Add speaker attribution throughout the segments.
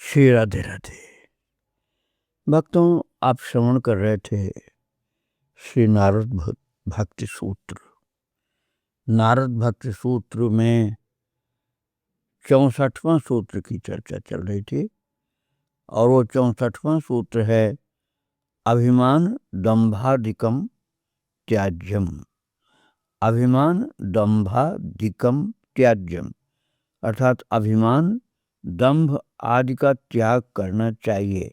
Speaker 1: श्री राधे राधे। भक्तों, आप श्रवण कर रहे थे श्री नारद भक्ति सूत्र। नारद भक्ति सूत्र में 64वां सूत्र की चर्चा चल रही थी और वो 64वां सूत्र है अभिमान दंभाधिकम त्याज्यम। अभिमान दंभाधिकम त्याज्यम अर्थात अभिमान दंभ आदि का त्याग करना चाहिए।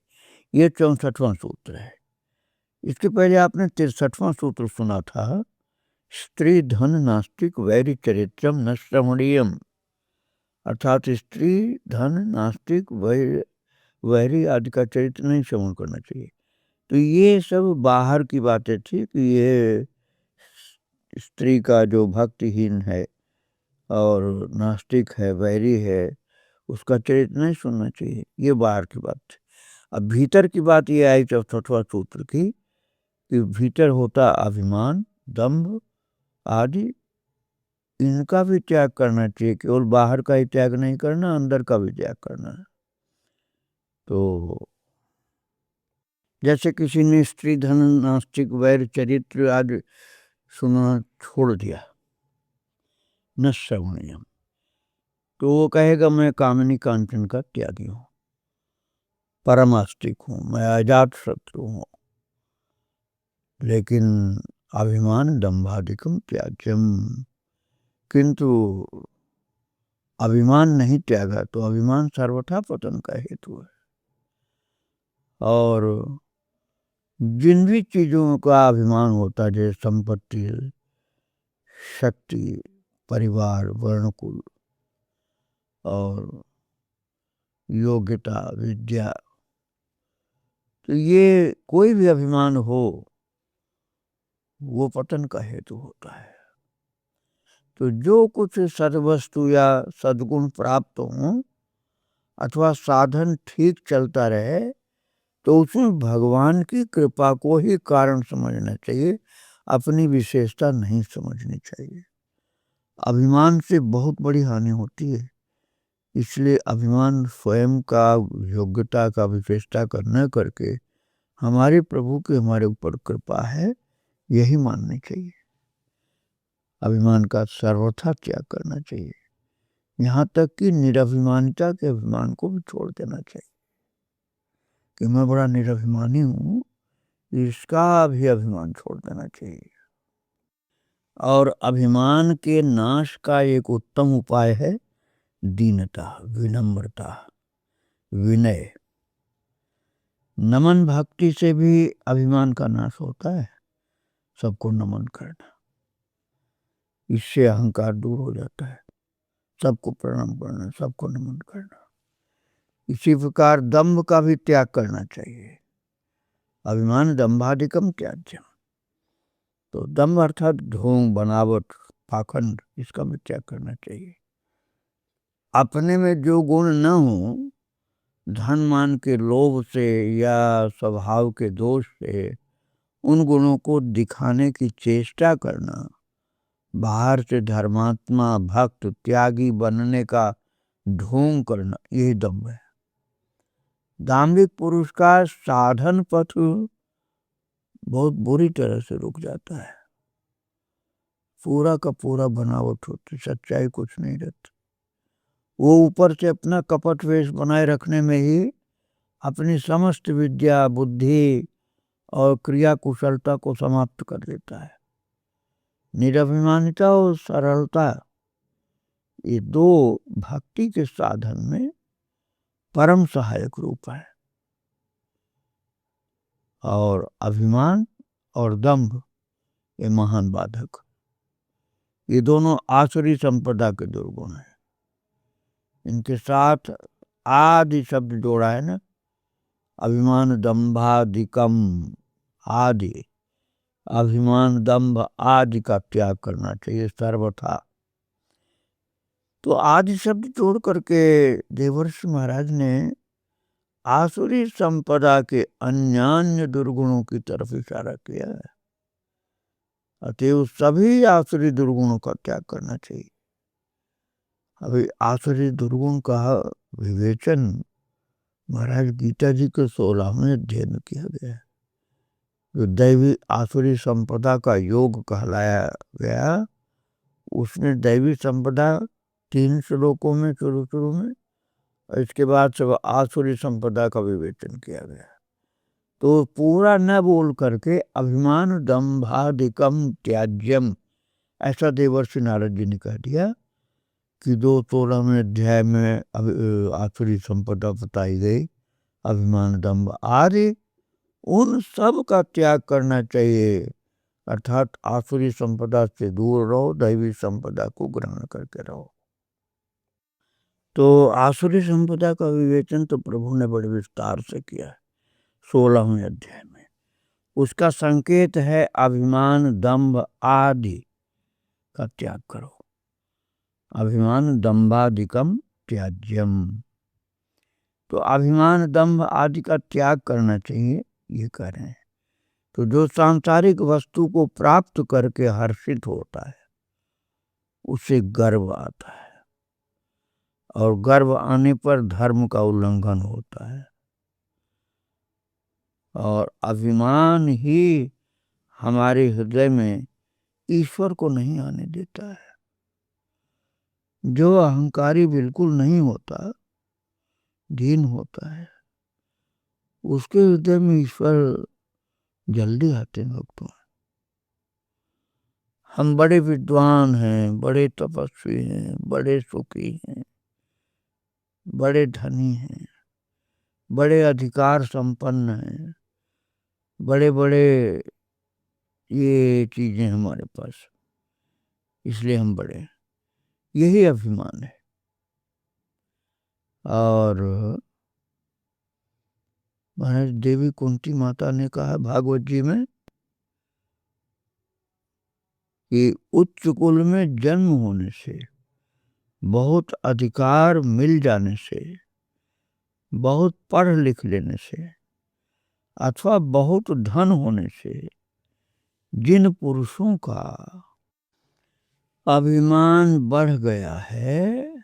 Speaker 1: ये 64वां सूत्र है। इसके पहले आपने 63वां सूत्र सुना था, स्त्री धन नास्तिक वैरी चरित्रम न श्रवणीयम। अर्थात स्त्री धन नास्तिक वैरी आदि का चरित्र नहीं श्रवण करना चाहिए। तो ये सब बाहर की बातें थी कि ये स्त्री का जो भक्तिहीन है और नास्तिक है, वैरी है, उसका चरित्र नहीं सुनना चाहिए। ये बाहर की बात थी। अब भीतर की बात ये आई 64वां सूत्र की कि भीतर होता अभिमान दंभ आदि, इनका भी त्याग करना चाहिए। केवल बाहर का ही त्याग नहीं करना, अंदर का भी त्याग करना है। तो जैसे किसी ने स्त्री धन नास्तिक वैर चरित्र आदि सुनना छोड़ दिया, न श्रवणीयम, तो वो कहेगा मैं कामिनी कांचन का त्यागी हूँ, परम आस्तिक हूँ, मैं अजात शत्रु हूँ। लेकिन अभिमान दंभाधिकम त्याज्यम, किंतु अभिमान नहीं त्यागा तो अभिमान सर्वथा पतन का हेतु है। और जिन भी चीजों का अभिमान होता है, जैसे संपत्ति, शक्ति, परिवार, वर्णकुल और योग्यता, विद्या, तो ये कोई भी अभिमान हो वो पतन का हेतु होता है। तो जो कुछ सद्वस्तु या सद्गुण प्राप्त हो अथवा साधन ठीक चलता रहे, तो उसमें भगवान की कृपा को ही कारण समझना चाहिए, अपनी विशेषता नहीं समझनी चाहिए। अभिमान से बहुत बड़ी हानि होती है। इसलिए अभिमान स्वयं का, योग्यता का, विशेषता का न करके हमारे प्रभु की हमारे ऊपर कृपा है, यही माननी चाहिए। अभिमान का सर्वथा त्याग करना चाहिए। यहाँ तक कि निरभिमानिता के अभिमान को भी छोड़ देना चाहिए कि मैं बड़ा निरभिमानी हूँ, इसका भी अभिमान छोड़ देना चाहिए। और अभिमान के नाश का एक उत्तम उपाय है दीनता, विनम्रता, विनय। नमन भक्ति से भी अभिमान का नाश होता है। सबको नमन करना, इससे अहंकार दूर हो जाता है। सबको प्रणाम करना, सबको नमन करना। इसी प्रकार दंभ का भी त्याग करना चाहिए। अभिमान दंभाधिकम त्याज्यम, तो दंभ अर्थात ढोंग, बनावट, पाखंड, इसका भी त्याग करना चाहिए। अपने में जो गुण न हो, धन मान के लोभ से या स्वभाव के दोष से उन गुणों को दिखाने की चेष्टा करना, बाहर से धर्मात्मा, भक्त, त्यागी बनने का ढोंग करना, यही दंभ है। दाम्भिक पुरुष का साधन पथ बहुत बुरी तरह से रुक जाता है। पूरा का पूरा बनावट होती, सच्चाई कुछ नहीं रहती। वो ऊपर से अपना कपट वेश बनाए रखने में ही अपनी समस्त विद्या, बुद्धि और क्रिया कुशलता को समाप्त कर देता है। निरभिमानिता और सरलता, ये दो भक्ति के साधन में परम सहायक रूप है। और अभिमान और दंभ ये महान बाधक, ये दोनों आसुरी संपदा के दुर्गुण हैं। इनके साथ आदि शब्द जोड़ा है ना, अभिमान दंभाधिकम आदि, अभिमान दंभ आदि का त्याग करना चाहिए सर्वथा। तो आदि शब्द जोड़ करके देवर्षि महाराज ने आसुरी संपदा के अन्यान्य दुर्गुणों की तरफ इशारा किया है। अतएव सभी आसुरी दुर्गुणों का त्याग करना चाहिए। अभी आसुरी दुर्गुण का विवेचन महाराज गीता जी के 16वें अध्याय में किया गया है। जो दैवी आसुरी संपदा का योग कहलाया गया, उसने दैवी संपदा 3 श्लोकों में शुरू में, और इसके बाद सब आसुरी संपदा का विवेचन किया गया। तो पूरा न बोल करके अभिमान दंभादिकम त्याज्यम, ऐसा देवर्षि नारद जी ने कह दिया कि 16वें अध्याय में आसुरी संपदा बताई गई, अभिमान दंभ आदि, उन सब का त्याग करना चाहिए। अर्थात आसुरी संपदा से दूर रहो, दैवी संपदा को ग्रहण करके रहो। तो आसुरी संपदा का विवेचन तो प्रभु ने बड़े विस्तार से किया है 16वें अध्याय में। उसका संकेत है अभिमान दंभ आदि का त्याग करो। अभिमान दंभादिकम त्याज्यम, तो अभिमान दंभ आदि का त्याग करना चाहिए, ये कह रहे हैं। तो जो सांसारिक वस्तु को प्राप्त करके हर्षित होता है, उसे गर्व आता है, और गर्व आने पर धर्म का उल्लंघन होता है। और अभिमान ही हमारे हृदय में ईश्वर को नहीं आने देता है। जो अहंकारी बिल्कुल नहीं होता, दीन होता है, उसके हृदय में ईश्वर जल्दी आते हैं भक्तों। हम बड़े विद्वान हैं, बड़े तपस्वी हैं, बड़े सुखी हैं, बड़े धनी हैं, बड़े अधिकार संपन्न हैं, बड़े बड़े ये चीजें हमारे पास, इसलिए हम बड़े, यही अभिमान है। और महाराज देवी कुंती माता ने कहा भागवत जी में कि उच्च कुल में जन्म होने से, बहुत अधिकार मिल जाने से, बहुत पढ़ लिख लेने से, अथवा बहुत धन होने से जिन पुरुषों का अभिमान बढ़ गया है,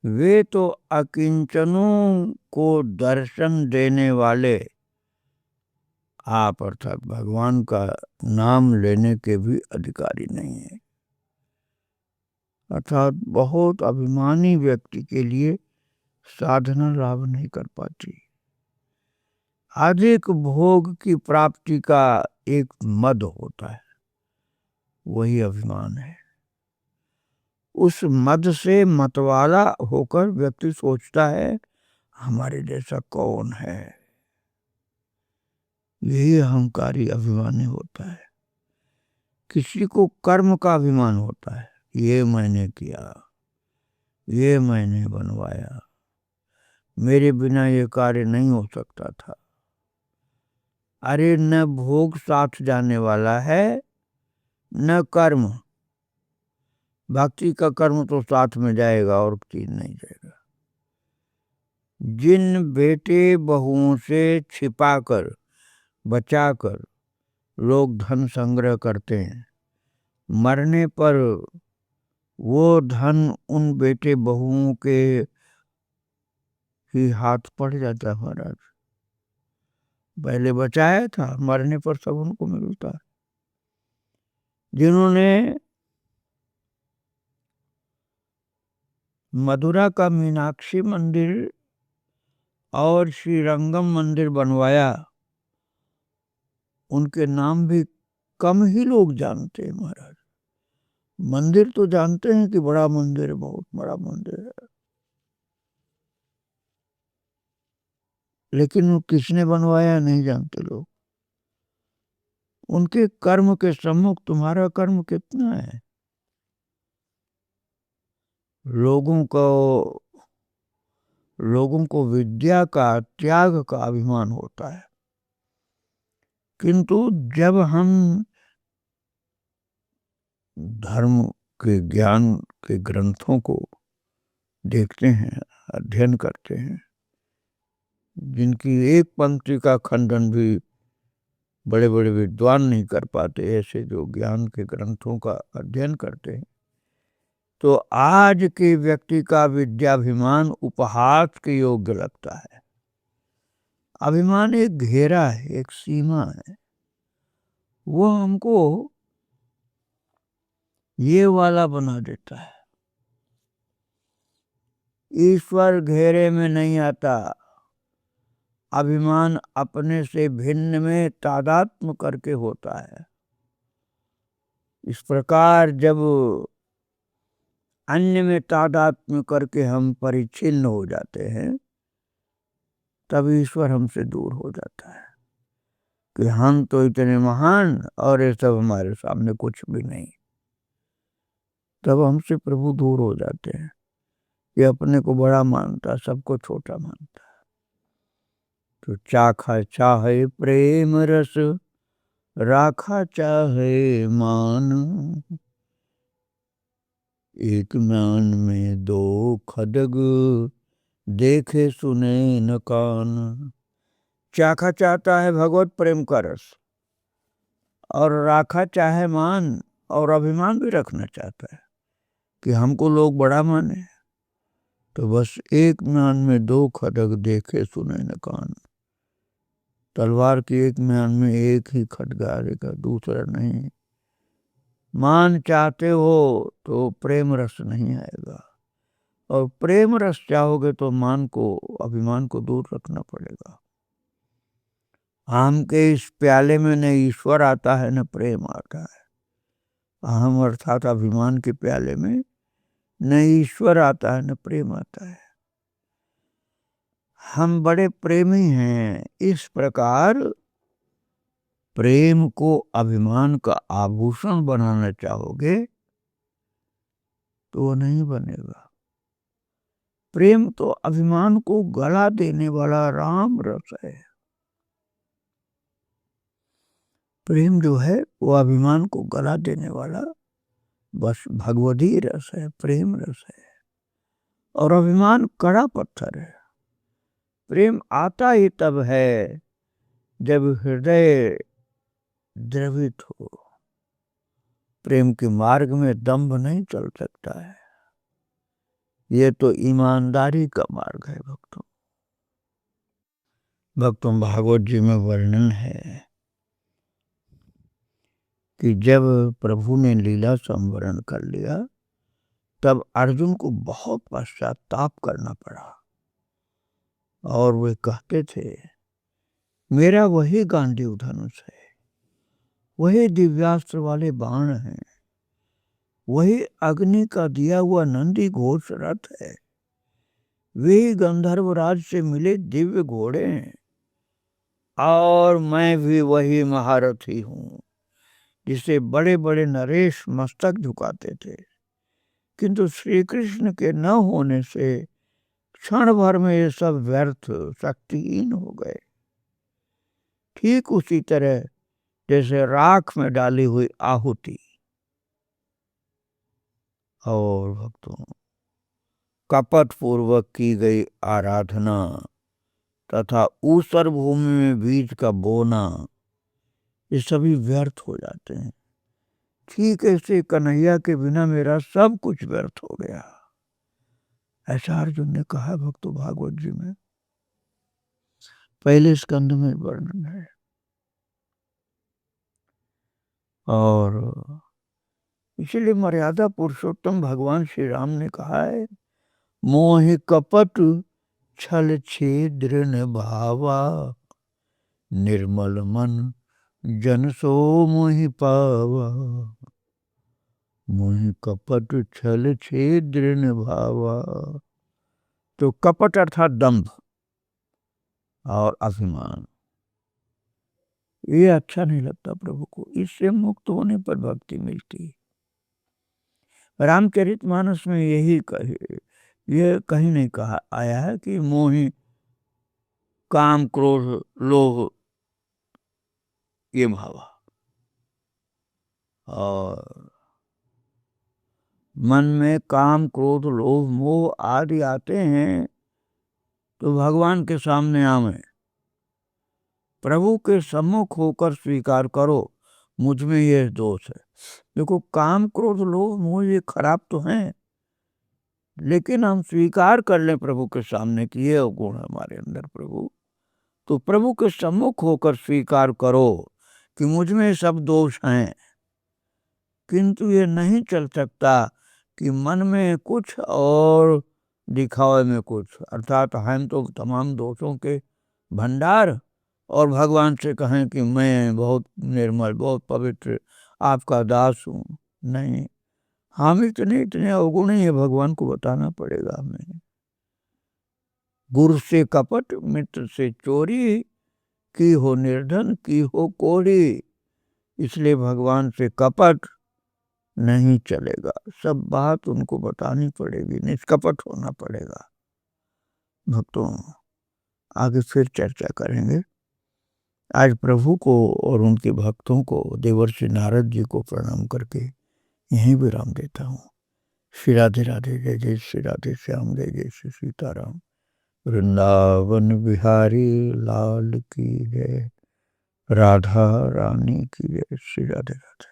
Speaker 1: वे तो अकिंचनों को दर्शन देने वाले आप अर्थात भगवान का नाम लेने के भी अधिकारी नहीं है। अर्थात बहुत अभिमानी व्यक्ति के लिए साधना लाभ नहीं कर पाती। अधिक भोग की प्राप्ति का एक मद होता है, वही अभिमान है। उस मद से मतवाला होकर व्यक्ति सोचता है हमारे जैसा कौन है। यही अहंकारी अभिमानी होता है। किसी को कर्म का अभिमान होता है, ये मैंने किया, ये मैंने बनवाया, मेरे बिना ये कार्य नहीं हो सकता था। अरे न भोग साथ जाने वाला है, न कर्म। भक्ति का कर्म तो साथ में जाएगा और चीज नहीं जाएगा। जिन बेटे बहुओं से छिपाकर बचाकर लोग धन संग्रह करते हैं, मरने पर वो धन उन बेटे बहुओं के ही हाथ पड़ जाता है। महाराज पहले बचाया था, मरने पर सब उनको मिलता है। जिन्होंने मथुरा का मीनाक्षी मंदिर और श्रीरंगम मंदिर बनवाया, उनके नाम भी कम ही लोग जानते हैं। महाराज मंदिर तो जानते हैं कि बड़ा मंदिर है, बहुत बड़ा मंदिर है, लेकिन किसने बनवाया नहीं जानते लोग। उनके कर्म के सम्मुख तुम्हारा कर्म कितना है। लोगों को विद्या का, त्याग का अभिमान होता है, किंतु जब हम धर्म के ज्ञान के ग्रंथों को देखते हैं, अध्ययन करते हैं, जिनकी एक पंक्ति का खंडन भी बड़े बड़े विद्वान नहीं कर पाते, ऐसे जो ज्ञान के ग्रंथों का अध्ययन करते हैं, तो आज के व्यक्ति का विद्याभिमान उपहास के योग्य लगता है। अभिमान एक घेरा है, एक सीमा है, वो हमको ये वाला बना देता है। ईश्वर घेरे में नहीं आता, अभिमान अपने से भिन्न में तादात्म्य करके होता है। इस प्रकार जब अन्य में तादात्म्य करके हम परिच्छिन्न हो जाते हैं, तब ईश्वर हमसे दूर हो जाता है कि हम तो इतने महान और ये सब हमारे सामने कुछ भी नहीं। तब हमसे प्रभु दूर हो जाते हैं। ये अपने को बड़ा मानता, सबको छोटा मानता। तो चाखा चाहे प्रेम रस, राखा चाहे मान, एक म्यान में दो खड्ग, देखे सुने न कान। चाखा चाहता है भगवत प्रेम का रस, और राखा चाहे मान, और अभिमान भी रखना चाहता है कि हमको लोग बड़ा माने। तो बस एक म्यान में दो खड्ग, देखे सुने न कान। तलवार की एक म्यान में एक ही खड्ग आएगा, दूसरा नहीं। मान चाहते हो तो प्रेम रस नहीं आएगा, और प्रेम रस चाहोगे तो मान को, अभिमान को दूर रखना पड़ेगा। आम के इस प्याले में न ईश्वर आता है न प्रेम आता है। अहम अर्थात अभिमान के प्याले में न ईश्वर आता है न प्रेम आता है। हम बड़े प्रेमी हैं। इस प्रकार प्रेम को अभिमान का आभूषण बनाना चाहोगे तो वो नहीं बनेगा। प्रेम तो अभिमान को गला देने वाला राम रस है। प्रेम जो है वो अभिमान को गला देने वाला बस भगवदी रस है, प्रेम रस है। और अभिमान कड़ा पत्थर है। प्रेम आता ही तब है जब हृदय द्रवित हो। प्रेम के मार्ग में दंभ नहीं चल सकता है। ये तो ईमानदारी का मार्ग है भक्तों। भागवत जी में वर्णन है कि जब प्रभु ने लीला संवरण कर लिया, तब अर्जुन को बहुत पश्चाताप करना पड़ा। और वे कहते थे, मेरा वही गांडीव धनुष है, वही दिव्यास्त्र वाले बाण हैं, वही अग्नि का दिया हुआ नंदी घोष रथ है, वे गंधर्वराज से मिले दिव्य घोड़े हैं, और मैं भी वही महारथी हूं जिसे बड़े बड़े नरेश मस्तक झुकाते थे। किंतु श्री कृष्ण के न होने से क्षण भर में ये सब व्यर्थ, शक्तिहीन हो गए। ठीक उसी तरह जैसे राख में डाली हुई आहुति। और भक्तों, कपट पूर्वक की गई आराधना तथा ऊसर भूमि में बीज का बोना, ये सभी व्यर्थ हो जाते हैं। ठीक ऐसे कन्हैया के बिना मेरा सब कुछ व्यर्थ हो गया, ऐसा अर्जुन ने कहा भक्तों भागवत जी में। पहले स्कंद में वर्णन है। और इसलिए मर्यादा पुरुषोत्तम भगवान श्री राम ने कहा है, मोहि कपट छल छेद्र न भावा, निर्मल मन जन सो मोहि पावा। मोहि कपट छल छेद्र न भावा। तो कपट अर्थात दंभ और अभिमान, ये अच्छा नहीं लगता प्रभु को। इससे मुक्त होने पर भक्ति मिलती है। रामचरितमानस में यही ये कहीं नहीं कहा आया है कि मोहि काम क्रोध लोभ ये भावा। और मन में काम क्रोध लोभ मोह आदि आते हैं तो भगवान के सामने आवे, प्रभु के सम्मुख होकर स्वीकार करो, मुझ में ये दोष है। देखो, काम क्रोध लोभ मोह ये खराब तो हैं, लेकिन हम स्वीकार कर लें प्रभु के सामने कि ये गुण हमारे अंदर प्रभु, तो प्रभु के सम्मुख होकर स्वीकार करो कि मुझ में सब दोष हैं, किंतु ये नहीं चल सकता कि मन में कुछ और दिखावे में कुछ, अर्थात हम तो तमाम दोषों के भंडार और भगवान से कहें कि मैं बहुत निर्मल, बहुत पवित्र आपका दास हूँ। नहीं, हम इतने इतने अवगुण ही भगवान को बताना पड़ेगा हमें। गुरु से कपट, मित्र से चोरी, की हो निर्धन की हो कोरी। इसलिए भगवान से कपट नहीं चलेगा, सब बात उनको बतानी पड़ेगी, निष्कपट होना पड़ेगा। भक्तों, आगे फिर चर्चा करेंगे। आज प्रभु को और उनके भक्तों को, देवर्षि नारद जी को प्रणाम करके यहीं विराम देता हूँ। श्री राधे राधे, जय जय श्री राधे श्याम, जय जय श्री सीताराम। वृंदावन बिहारी लाल की जय, राधा रानी की जय। श्री राधे राधे,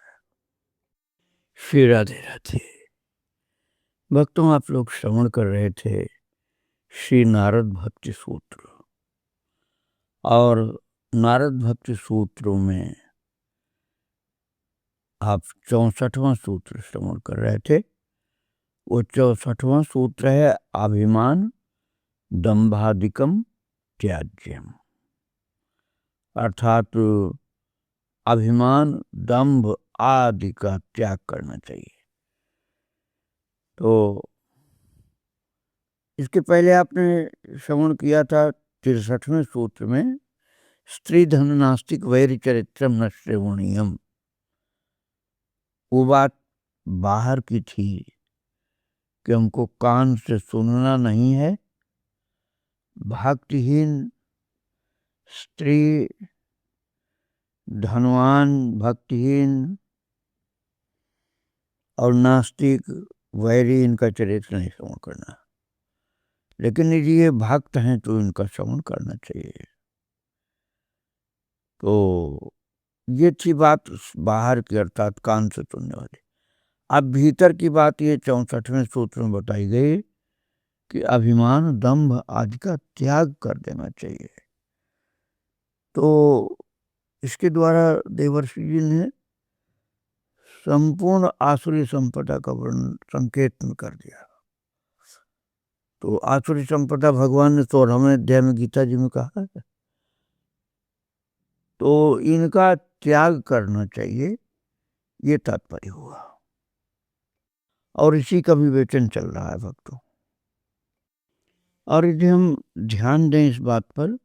Speaker 1: श्री राधे राधे। भक्तों, आप लोग श्रवण कर रहे थे श्री नारद भक्ति सूत्र, और नारद भक्ति सूत्रों में आप 64वां सूत्र श्रवण कर रहे थे। वो 64वां सूत्र है अभिमान दंभादिकम त्याज्यम, अर्थात अभिमान दंभ आदि का त्याग करना चाहिए। तो इसके पहले आपने श्रवण किया था 63वें सूत्र में स्त्री धन नास्तिक वैर चरित्रम न श्रेवणीयम। वो बात बाहर की थी कि हमको कान से सुनना नहीं है। भक्तिहीन स्त्री, धनवान भक्तिहीन और नास्तिक वैरी, इनका चरित्र नहीं श्रवण करना। लेकिन यदि ये भक्त हैं तो इनका श्रवण करना चाहिए। तो ये थी बात बाहर की, अर्थात कान से सुनने वाली। अब भीतर की बात ये 64वें सूत्र में बताई गई कि अभिमान दंभ आदि का त्याग कर देना चाहिए। तो इसके द्वारा देवर्षि जी ने संपूर्ण आसुरी संपदा का वर्णन संकेतन कर दिया। तो आसुरी संपदा भगवान ने 16वें अध्याय में गीता जी में कहा है। तो इनका त्याग करना चाहिए, ये तात्पर्य हुआ। और इसी का विवेचन चल रहा है भक्तों। और यदि हम ध्यान दें इस बात पर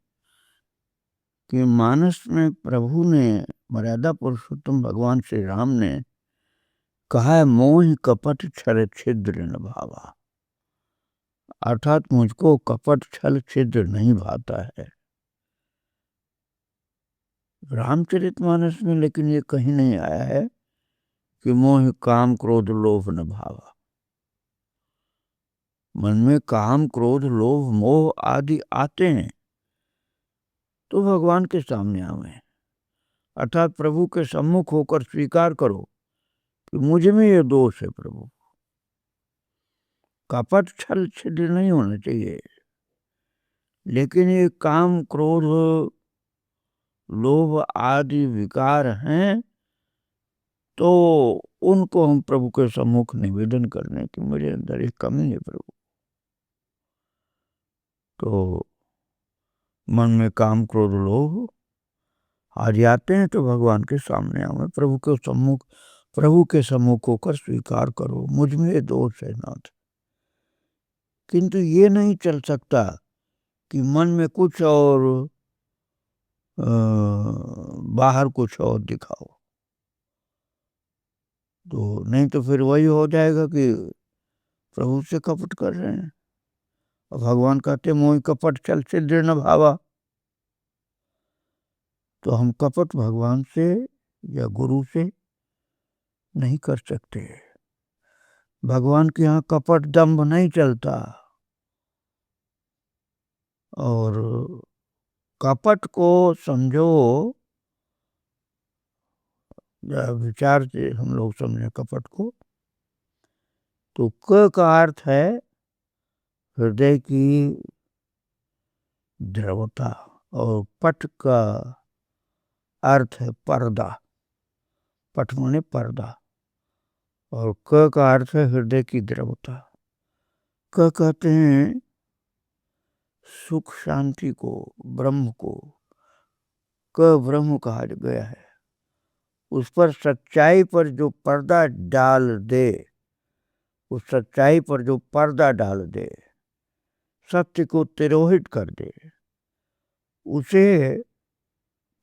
Speaker 1: कि मानस में प्रभु ने, मर्यादा पुरुषोत्तम भगवान श्री राम ने कहा है, मोह कपट छल छिद्र न भावा, अर्थात मुझको कपट छल छिद्र नहीं भाता है। रामचरितमानस में लेकिन ये कहीं नहीं आया है कि मोह काम क्रोध लोभ न भावा। मन में काम क्रोध लोभ मोह आदि आते हैं तो भगवान के सामने आवे, अर्थात प्रभु के सम्मुख होकर स्वीकार करो कि मुझ में ये दोष है। प्रभु, कपट छल छिद्र नहीं होना चाहिए, लेकिन ये काम क्रोध लोभ आदि विकार हैं तो उनको हम प्रभु के सम्मुख निवेदन करने की मेरे अंदर एक कमी है प्रभु। तो मन में काम क्रोध लोभ आ जाते हैं तो भगवान के सामने आओ, प्रभु के सम्मुख होकर स्वीकार करो, मुझ में ये दोष है नाथ। किंतु ये नहीं चल सकता कि मन में कुछ और बाहर कुछ और दिखाओ। तो नहीं तो फिर वही हो जाएगा कि प्रभु से कपट कर रहे हैं। और भगवान कहते मोह कपट छल छिद्र न भावा। तो हम कपट भगवान से या गुरु से नहीं कर सकते। भगवान के यहाँ कपट दंभ नहीं चलता। और कपट को समझो, विचार से हम लोग समझे कपट को, तो क का अर्थ है हृदय की द्रवता, और पट का अर्थ है पर्दा, पट माने पर्दा, और क का अर्थ है हृदय की द्रवता। क कहते हैं सुख शांति को, ब्रह्म को, क ब्रह्म कहा गया है। उस पर सच्चाई पर जो पर्दा डाल दे, उस सच्चाई पर जो पर्दा डाल दे, सत्य को तिरोहित कर दे, उसे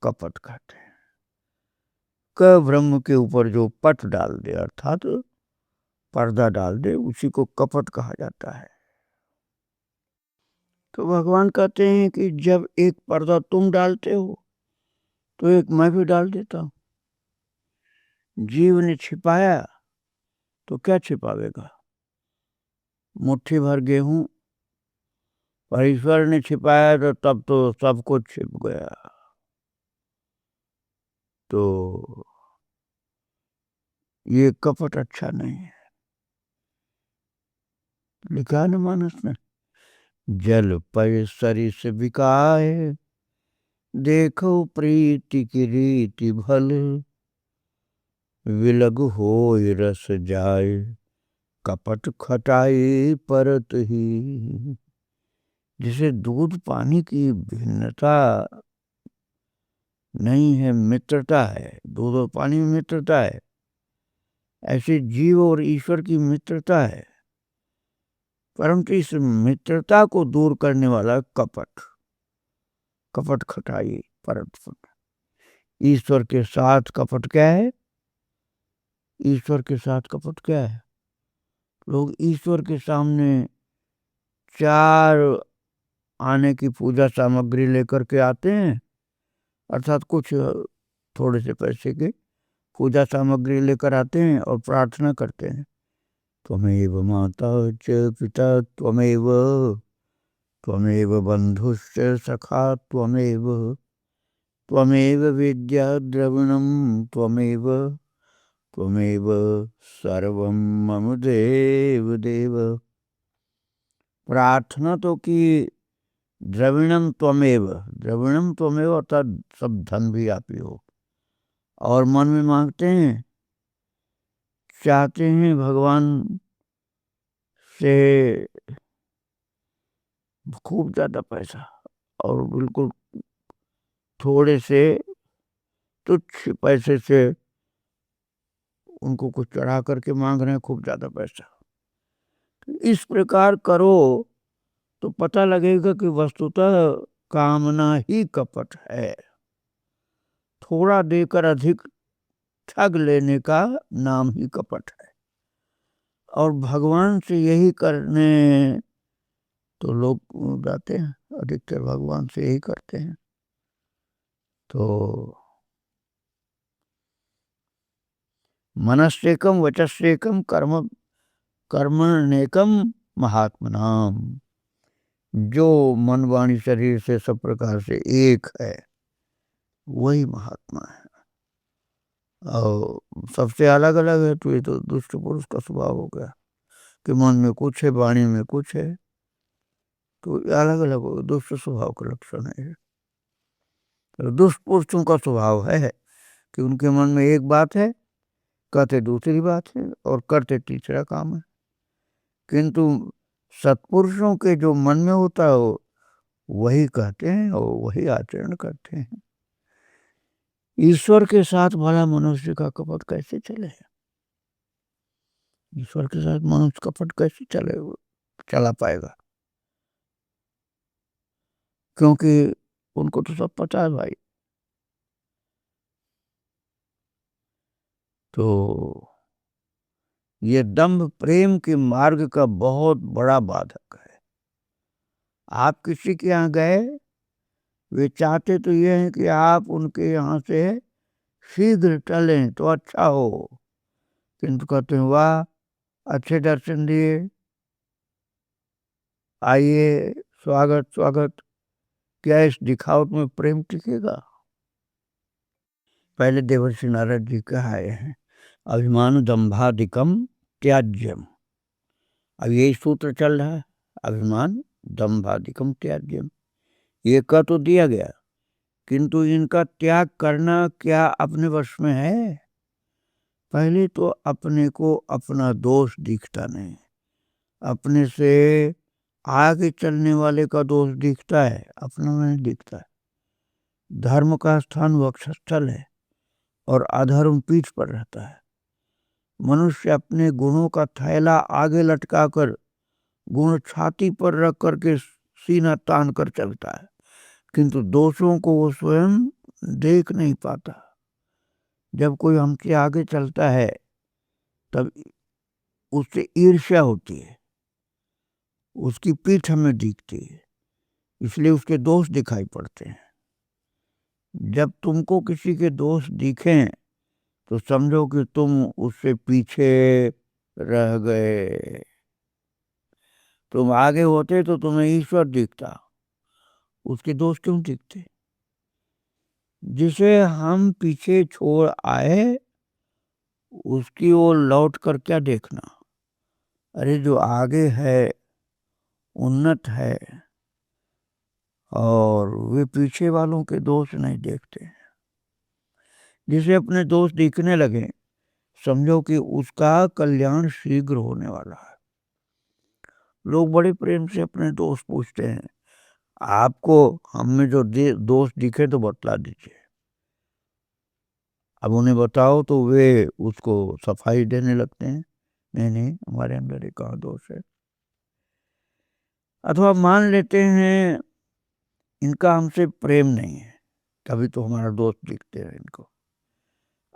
Speaker 1: कपट कहते हैं। क ब्रह्म के ऊपर जो पट डाल दे अर्थात पर्दा डाल दे, उसी को कपट कहा जाता है। तो भगवान कहते हैं कि जब एक पर्दा तुम डालते हो तो एक मैं भी डाल देता हूं। जीव ने छिपाया तो क्या छिपावेगा? मुट्ठी भर गेहूं, पर ईश्वर ने छिपाया तो तब तो सब कुछ छिप गया। तो ये कपट अच्छा नहीं है। लिखा न मानस में, जल पय सरिस बिकाए, देखो प्रीति की रीति भल, विलग होय रस जाए, कपट खटाई परत ही। जिसे दूध पानी की भिन्नता नहीं है, मित्रता है, दूध और पानी में मित्रता है, ऐसे जीव और ईश्वर की मित्रता है, परंतु इस मित्रता को दूर करने वाला कपट, कपट खटाई परत। ईश्वर के साथ कपट क्या है? ईश्वर के साथ कपट क्या है? लोग ईश्वर के सामने 4 आने की पूजा सामग्री लेकर के आते हैं, अर्थात कुछ थोड़े से पैसे के पूजा सामग्री लेकर आते हैं और प्रार्थना करते हैं, त्वमेव माता च पिता त्वमेव, त्वमेव बंधुश्च सखा त्वमेव, त्वमेव विद्या द्रविणं त्वमेव, त्वमेव सर्वं मम देव देव। प्रार्थना तो कि द्रविणम त्वमेव, द्रविणम त्वमेव अर्थात सब धन भी आप ही हो, और मन में मांगते हैं, चाहते हैं भगवान से खूब ज्यादा पैसा, और बिल्कुल थोड़े से तुच्छ पैसे से उनको कुछ चढ़ा करके मांग रहे हैं खूब ज्यादा पैसा। इस प्रकार करो तो पता लगेगा कि वस्तुतः कामना ही कपट है। थोड़ा देकर अधिक ठग लेने का नाम ही कपट है। और भगवान से यही करने तो लोग जाते हैं, अधिकतर भगवान से यही करते हैं। तो मनस्सेकम वचस्सेकम कर्मण्येकम महात्मनाम। जो मन वाणी शरीर से सब प्रकार से एक है वही महात्मा है। और सबसे अलग अलग है तो ये तो दुष्ट पुरुष का स्वभाव हो गया कि मन में कुछ है, वाणी में कुछ है, तो अलग अलग हो, दुष्ट स्वभाव का लक्षण है। तो दुष्ट पुरुषों का स्वभाव है कि उनके मन में एक बात है, कहते दूसरी बात है और करते तीसरा काम है। किंतु सत्पुरुषों के जो मन में होता है वही कहते हैं और वही आचरण करते हैं। ईश्वर के साथ भला मनुष्य का कपट कैसे चले? ईश्वर के साथ मनुष्य कपट कैसे चला पाएगा? क्योंकि उनको तो सब पता है भाई। तो ये दंभ प्रेम के मार्ग का बहुत बड़ा बाधक है। आप किसी के यहाँ गए, वे चाहते तो ये हैं कि आप उनके यहाँ से शीघ्र टलें तो अच्छा हो, किंतु कहते हैं वाह अच्छे दर्शन दिए, आइए स्वागत स्वागत, क्या इस दिखावट में प्रेम टिकेगा? पहले देवर्षि नारद जी कहाए हैं, अभिमान दंभादिकम त्याज्यम। अब यही सूत्र चल रहा है, अभिमान दंभादिकम त्याज्यम। ये कह तो दिया गया किंतु इनका त्याग करना क्या अपने वश में है? पहले तो अपने को अपना दोष दिखता नहीं, अपने से आगे चलने वाले का दोष दिखता है, अपना नहीं दिखता है। धर्म का स्थान वक्षस्थल है और अधर्म पीठ पर रहता है। मनुष्य अपने गुणों का थैला आगे लटकाकर गुण छाती पर रख करके सीना तान कर चलता है, किंतु दोषों को वो स्वयं देख नहीं पाता। जब कोई हमसे आगे चलता है तब उससे ईर्ष्या होती है, उसकी पीठ हमें दिखती है, इसलिए उसके दोष दिखाई पड़ते हैं। जब तुमको किसी के दोष दिखें तो समझो कि तुम उससे पीछे रह गए। तुम आगे होते तो तुम्हें ईश्वर दिखता, उसके दोष क्यों दिखते? जिसे हम पीछे छोड़ आए उसकी ओर लौट कर क्या देखना? अरे जो आगे है, उन्नत है, और वे पीछे वालों के दोष नहीं देखते। जिसे अपने दोष दिखने लगे समझो कि उसका कल्याण शीघ्र होने वाला है। लोग बड़े प्रेम से अपने दोष पूछते हैं, आपको हम में जो दोष दिखे तो बतला दीजिए। अब उन्हें बताओ तो वे उसको सफाई देने लगते हैं, नहीं नहीं हमारे अंदर एक कहाँ दोष है। अथवा मान लेते हैं इनका हमसे प्रेम नहीं है, तभी तो हमारा दोष दिखते हैं इनको।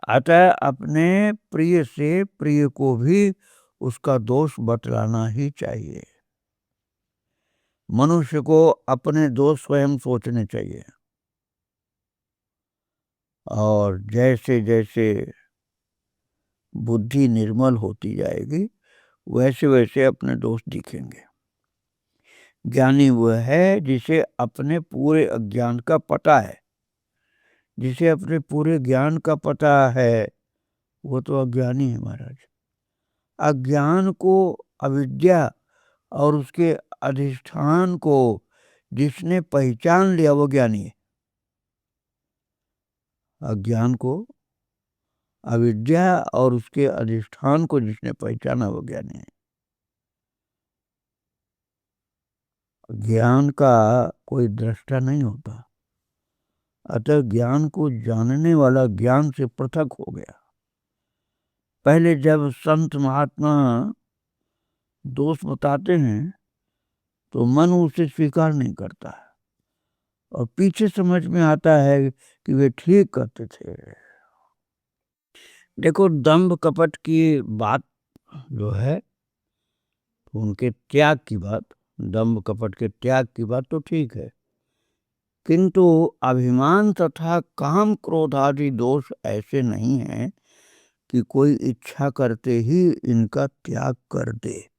Speaker 1: अतः अपने प्रिय से प्रिय को भी उसका दोष बतलाना ही चाहिए। मनुष्य को अपने दोष स्वयं सोचने चाहिए, और जैसे जैसे बुद्धि निर्मल होती जाएगी वैसे वैसे अपने दोष दिखेंगे। ज्ञानी वह है जिसे अपने पूरे अज्ञान का पता है। जिसे अपने पूरे ज्ञान का पता है वो तो अज्ञानी है महाराज। अज्ञान को, अविद्या और उसके अधिष्ठान को जिसने पहचान लिया वो ज्ञानी है। अज्ञान को, अविद्या और उसके अधिष्ठान को जिसने पहचाना वो ज्ञानी है। ज्ञान का कोई दृष्टा नहीं होता, अतः ज्ञान को जानने वाला ज्ञान से पृथक हो गया। पहले जब संत महात्मा दोष बताते हैं तो मन उसे स्वीकार नहीं करता है, और पीछे समझ में आता है कि वे ठीक करते थे। देखो दंभ कपट की बात जो है, उनके त्याग की बात, दंभ कपट के त्याग की बात तो ठीक है, किंतु अभिमान तथा काम क्रोध आदि दोष ऐसे नहीं हैं कि कोई इच्छा करते ही इनका त्याग कर दे।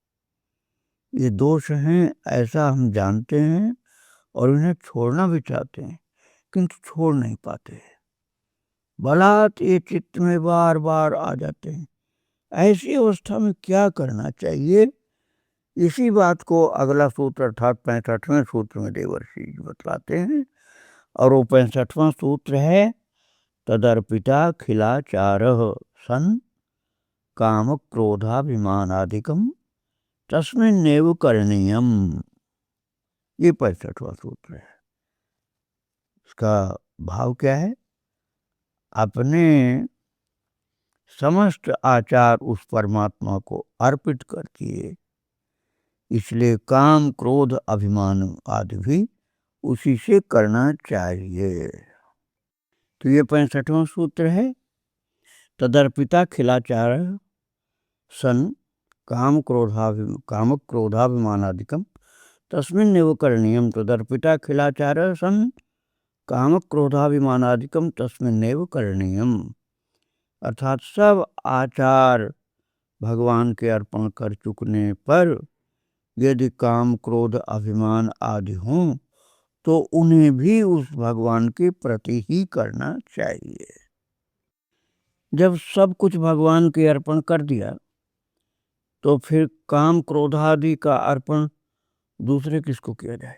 Speaker 1: ये दोष हैं ऐसा हम जानते हैं और इन्हें छोड़ना भी चाहते हैं, किंतु छोड़ नहीं पाते। बलात् ये चित्त में बार बार आ जाते हैं। ऐसी अवस्था में क्या करना चाहिए, इसी बात को अगला सूत्र अर्थात 65वें सूत्र में देवर्षि जी बतलाते हैं। और वो 65वां सूत्र है, तदर्पिता खिलाचारः सन काम क्रोधाभिमानादिकम तस्मिन्नेव करणीयम। ये 65वां सूत्र है। इसका भाव क्या है? अपने समस्त आचार उस परमात्मा को अर्पित कर दिए, इसलिए काम क्रोध अभिमान आदि भी उसी से करना चाहिए। तो ये 65वां सूत्र है, तदर्पिता खिलाचार सन काम क्रोधाभिमानादिकम तस्मिन्नेव करणीयम। तदर्पिता खिलाचार सन काम क्रोधाभिमानादिकम तस्मिन्नेव करणीयम। अर्थात सब आचार भगवान के अर्पण कर चुकने पर यदि काम क्रोध अभिमान आदि हों तो उन्हें भी उस भगवान के प्रति ही करना चाहिए। जब सब कुछ भगवान के अर्पण कर दिया तो फिर काम क्रोधादि का अर्पण दूसरे किसको किया जाए?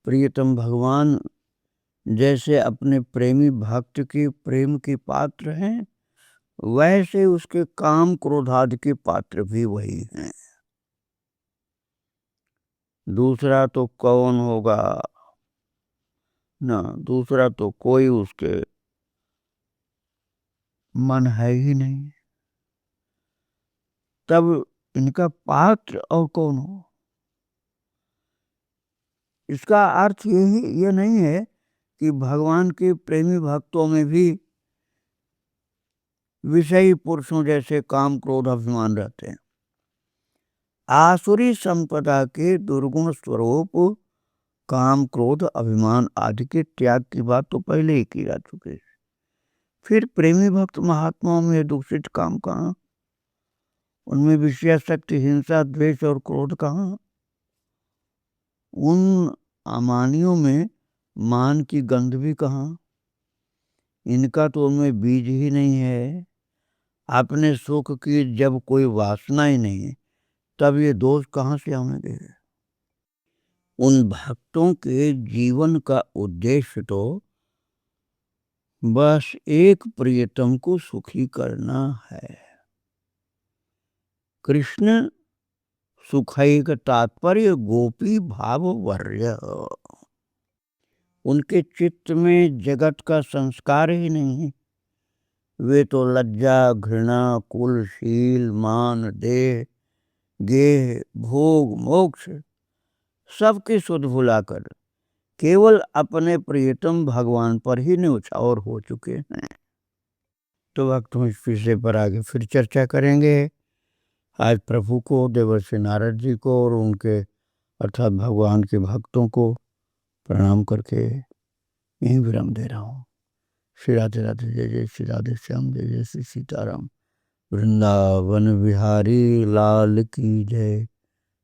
Speaker 1: प्रियतम भगवान जैसे अपने प्रेमी भक्त के प्रेम के पात्र हैं, वैसे उसके काम क्रोधादि के पात्र भी वही हैं। दूसरा तो कौन होगा ना, दूसरा तो कोई उसके मन है ही नहीं, तब इनका पात्र और कौन हो। इसका अर्थ ये नहीं है कि भगवान के प्रेमी भक्तों में भी विषयी पुरुषों जैसे काम क्रोध अभिमान रहते हैं। आसुरी संपदा के दुर्गुण स्वरूप काम क्रोध अभिमान आदि के त्याग की बात तो पहले ही की जा चुकी है। फिर प्रेमी भक्त महात्माओं में दूषित काम कहाँ, उनमें विषयासक्ति हिंसा द्वेष और क्रोध कहाँ, उन अमानियों में मान की गंध भी कहाँ, इनका तो उनमें बीज ही नहीं है। अपने सुख की जब कोई वासना ही नहीं, तब ये दोष कहाँ से आएंगे। उन भक्तों के जीवन का उद्देश्य तो बस एक प्रियतम को सुखी करना है। कृष्ण सुखैक तात्पर्य गोपी भाव वर्य। उनके चित्त में जगत का संस्कार ही नहीं, वे तो लज्जा घृणा कुल शील मान देह गेह भोग मोक्ष सबके सुध भुलाकर केवल अपने प्रियतम भगवान पर ही न्यौछावर हो चुके हैं। तो वक्त हम इस विषय पर आगे फिर चर्चा करेंगे। आज प्रभु को, देवर्षि नारद जी को और उनके अर्थात भगवान के भक्तों को प्रणाम करके यहीं विराम दे रहा हूँ। श्री राधे राधे, जय जय श्री राधे श्याम, जय जय श्री सीताराम। वृंदावन बिहारी लाल की जय,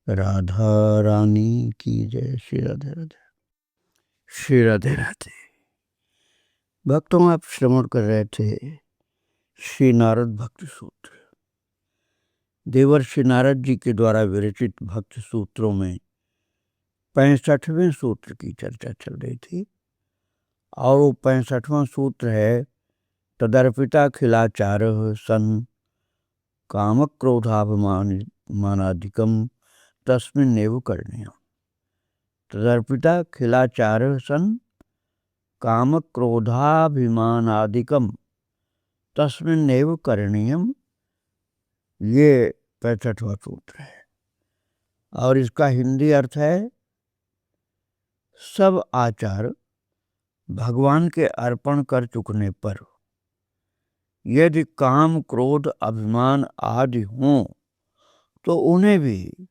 Speaker 1: राधा रानी की जय। श्री राधे राधे, श्री राधे राधे। भक्तों, आप श्रवण कर रहे थे श्री नारद भक्ति सूत्र। देवर्षि नारद जी के द्वारा विरचित भक्ति सूत्रों में 65वें सूत्र की चर्चा चल रही थी और वो 65वां सूत्र है तदर्पिता खिलाचार सन काम क्रोधाभिमानादिकम तस्मिन्नेव करणीयम्। तदर्पिता खिलाचार सन काम क्रोधाभिमानादिकम तस्मिन्नेव करणीयम्, ये 65वां सूत्र है और इसका हिंदी अर्थ है सब आचार भगवान के अर्पण कर चुकने पर यदि काम क्रोध अभिमान आदि हों तो उन्हें भी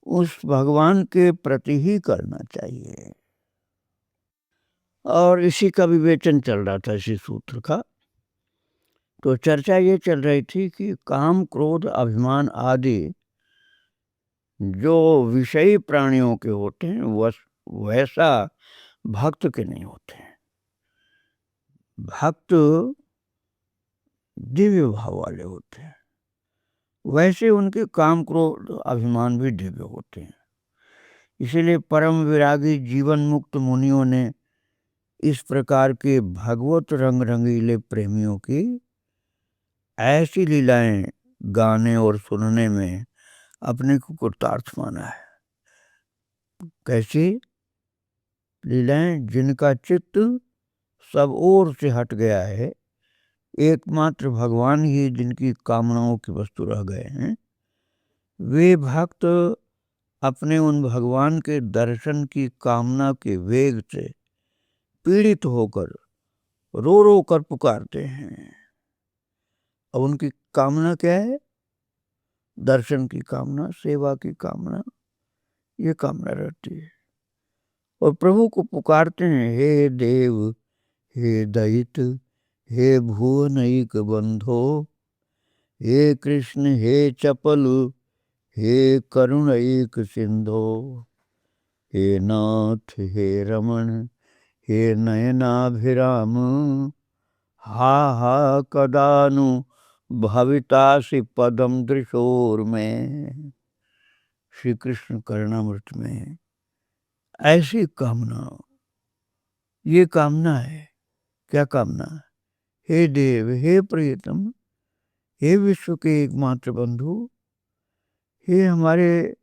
Speaker 1: उस भगवान के प्रति ही करना चाहिए। और इसी का विवेचन चल रहा था इसी सूत्र का। तो चर्चा ये चल रही थी कि काम क्रोध अभिमान आदि जो विषयी प्राणियों के होते हैं वैसा भक्त के नहीं होते हैं। भक्त दिव्य भाव वाले होते हैं, वैसे उनके काम क्रोध अभिमान भी दिव्य होते हैं। इसीलिए परम विरागी जीवन मुक्त मुनियों ने इस प्रकार के भगवत रंग रंगीले प्रेमियों की ऐसी लीलाएं गाने और सुनने में अपने को कृतार्थ माना है। कैसी लीलाएं? जिनका चित्त सब ओर से हट गया है, एकमात्र भगवान ही जिनकी कामनाओं की वस्तु रह गए हैं, वे भक्त अपने उन भगवान के दर्शन की कामना के वेग से पीड़ित होकर रो रो कर पुकारते हैं। और उनकी कामना क्या है? दर्शन की कामना, सेवा की कामना, ये कामना रहती है। और प्रभु को पुकारते हैं, हे देव हे दयित हे भुवनैक बंधो, हे कृष्ण हे चपल हे करुणैक सिंधो, हे नाथ हे रमण हे नयनाभिराम, हा हा कदानु भवितासि पदम दृशोर में। श्री कृष्ण करुणामृत में ऐसी कामना ये कामना है। क्या कामना? हे देव, हे प्रियतम, हे विश्व के एकमात्र बंधु, हे हमारे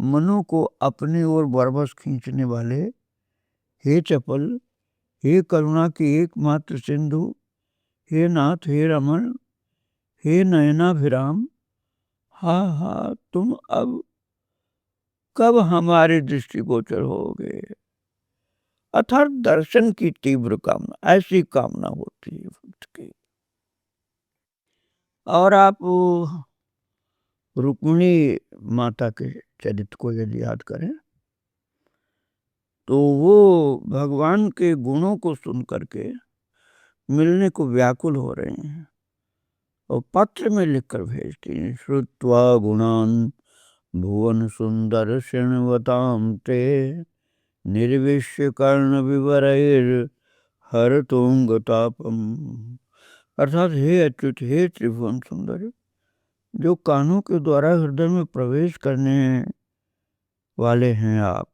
Speaker 1: मनो को अपनी ओर बरबस खींचने वाले, हे चपल, हे करुणा की एकमात्र सिंधु, हे नाथ, हे रमन, हे नयनाभिराम, हाँ तुम अब कब हमारे दृष्टिगोचर होगे। अर्थात दर्शन की तीव्र कामना, ऐसी कामना होती है भक्त की। और आप रुक्मिणी माता के चरित्र को यदि याद करें तो वो भगवान के गुणों को सुन करके मिलने को व्याकुल हो रहे हैं और पत्र में लिखकर भेजती हैं, श्रुत्वा गुणान भुवन सुंदर शृण्वताम ते निर्विश्य कर्ण विवरैर हर तुंगतापम। अर्थात हे अच्युत, हे त्रिभुवन सुंदर, जो कानों के द्वारा हृदय में प्रवेश करने वाले हैं आप,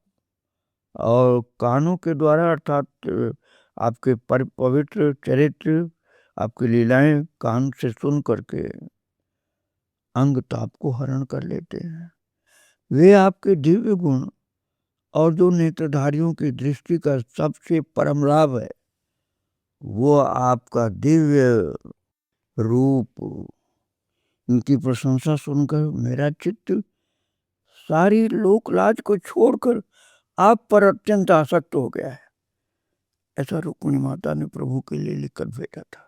Speaker 1: और कानों के द्वारा अर्थात आपके पवित्र चरित्र, आपकी लीलाएं कान से सुन करके अंग ताप को हरण कर लेते हैं। वे आपके दिव्य गुण और जो नेत्रधारियों की दृष्टि का सबसे परम लाभ है, वो आपका दिव्य रूप, उनकी प्रशंसा सुनकर मेरा चित्त सारी लोक लाज को छोड़कर आप पर अत्यंत आसक्त हो गया है। ऐसा रुक्मिणी माता ने प्रभु के लिए लिखकर भेजा था।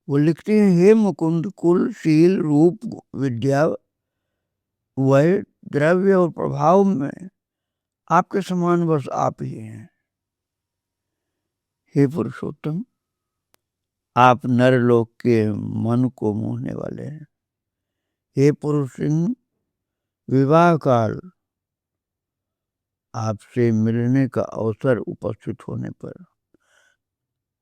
Speaker 1: वो लिखती हैं, हे मुकुंद, कुल, शील, रूप, विद्या, वय, द्रव्य और प्रभाव में आपके समान बस आप ही हैं। हे पुरुषोत्तम, आप नरलोक के मन को मोहने वाले हैं। हे पुरुष सिंह, विवाह काल आपसे मिलने का अवसर उपस्थित होने पर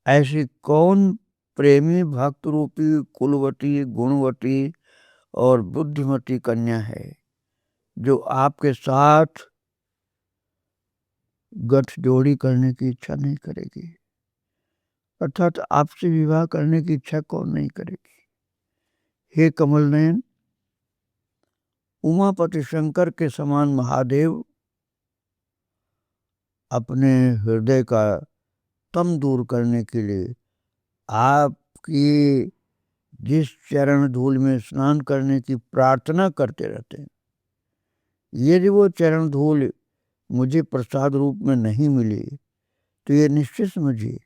Speaker 1: ऐसी कौन प्रेमी भक्त रूपी कुलवती, गुणवती और बुद्धिमती कन्या है जो आपके साथ गठजोड़ी करने की इच्छा नहीं करेगी। अर्थात आपसे विवाह करने की इच्छा कौन नहीं करेगी। हे कमल नयन, उमापति शंकर के समान महादेव अपने हृदय का तम दूर करने के लिए आपकी जिस चरण धूल में स्नान करने की प्रार्थना करते रहते हैं, यदि वो चरण धूल मुझे प्रसाद रूप में नहीं मिली तो ये निश्चित समझिए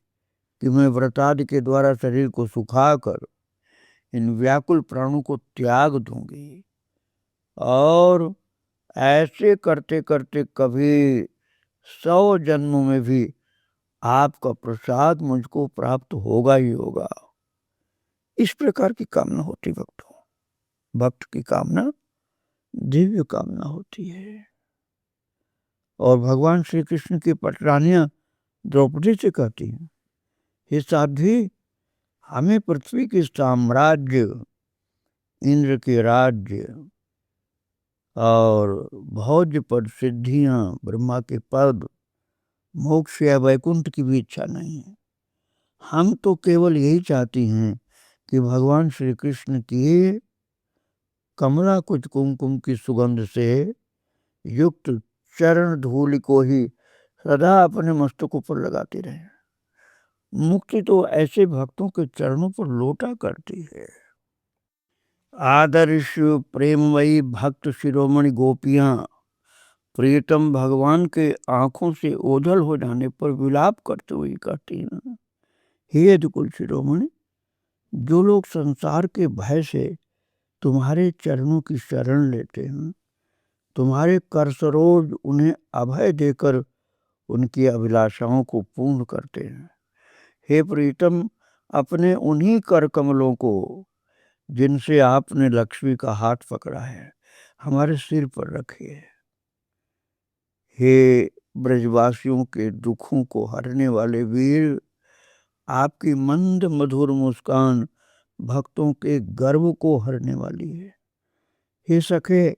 Speaker 1: कि मैं व्रतादि के द्वारा शरीर को सुखाकर इन व्याकुल प्राणों को त्याग दूंगी, और ऐसे करते करते कभी 100 जन्मों में भी आपका प्रसाद मुझको प्राप्त होगा ही होगा। इस प्रकार की कामना होती भक्तों। भक्त की कामना दिव्य कामना होती है। और भगवान श्री कृष्ण की पटरानियां द्रौपदी से कहती हैं, हे साध्वी, हमें पृथ्वी की साम्राज्य, इंद्र के राज्य और भोज्य पद, सिद्धियां, ब्रह्मा के पद, मोक्ष या वैकुंठ की भी इच्छा नहीं है। हम तो केवल यही चाहती हैं कि भगवान श्री कृष्ण की कमला कुछ कुमकुम की सुगंध से युक्त चरण धूल को ही सदा अपने मस्तकों पर लगाते रहे। मुक्ति तो ऐसे भक्तों के चरणों पर लौटा करती है। आदर्श प्रेममयी भक्त शिरोमणि गोपियां प्रियतम भगवान के आंखों से ओझल हो जाने पर विलाप करते हुए कहती हैं, हे यदुकुल शिरोमणि, जो लोग संसार के भय से तुम्हारे चरणों की शरण लेते हैं, तुम्हारे कर सरोज उन्हें अभय देकर उनकी अभिलाषाओं को पूर्ण करते हैं। हे प्रीतम, अपने उन्हीं कर कमलों को जिनसे आपने लक्ष्मी का हाथ पकड़ा है, हमारे सिर पर रखिए। हे ब्रजवासियों के दुखों को हरने वाले वीर, आपकी मंद मधुर मुस्कान भक्तों के गर्व को हरने वाली है। हे सखे,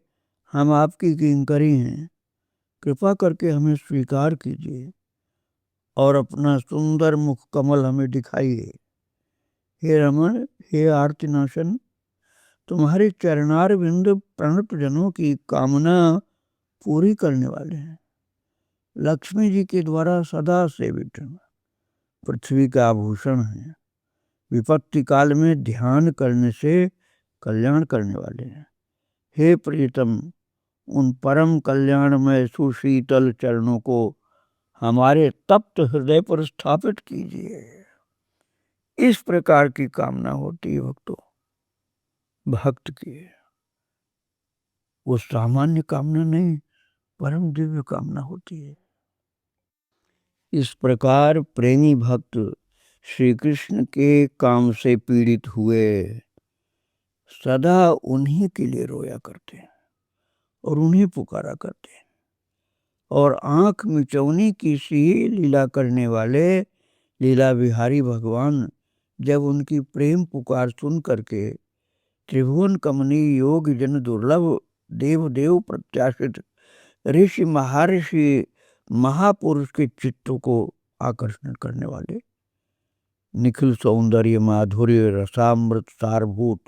Speaker 1: हम आपकी किंकरी हैं, कृपा करके हमें स्वीकार कीजिए और अपना सुंदर मुख कमल हमें दिखाइए। हे रमण, हे आरती नाशन, तुम्हारे चरणार बिंद प्रणत जनों की कामना पूरी करने वाले हैं। लक्ष्मी जी के द्वारा सदा सेवित हैं, पृथ्वी का आभूषण है। विपत्ति काल में ध्यान करने से कल्याण करने वाले हैं। हे प्रियतम, उन परम कल्याणमय सुशीतल चरणों को हमारे तप्त हृदय पर स्थापित कीजिए। इस प्रकार की कामना होती है भक्तों, भक्त की। वो सामान्य कामना नहीं, परम दिव्य कामना होती है। इस प्रकार प्रेमी भक्त श्री कृष्ण के काम से पीड़ित हुए सदा उन्हीं के लिए रोया करते हैं और उन्हीं पुकारा करते हैं। और आंख मिचौनी की सी लीला करने वाले लीला विहारी भगवान जब उनकी प्रेम पुकार सुन करके त्रिभुवन कमनीय योग जन दुर्लभ देव देव प्रत्याशित ऋषि महर्षि महापुरुष के चित्तों को आकर्षण करने वाले निखिल सौंदर्य माधुर्य रसामृत सारभूत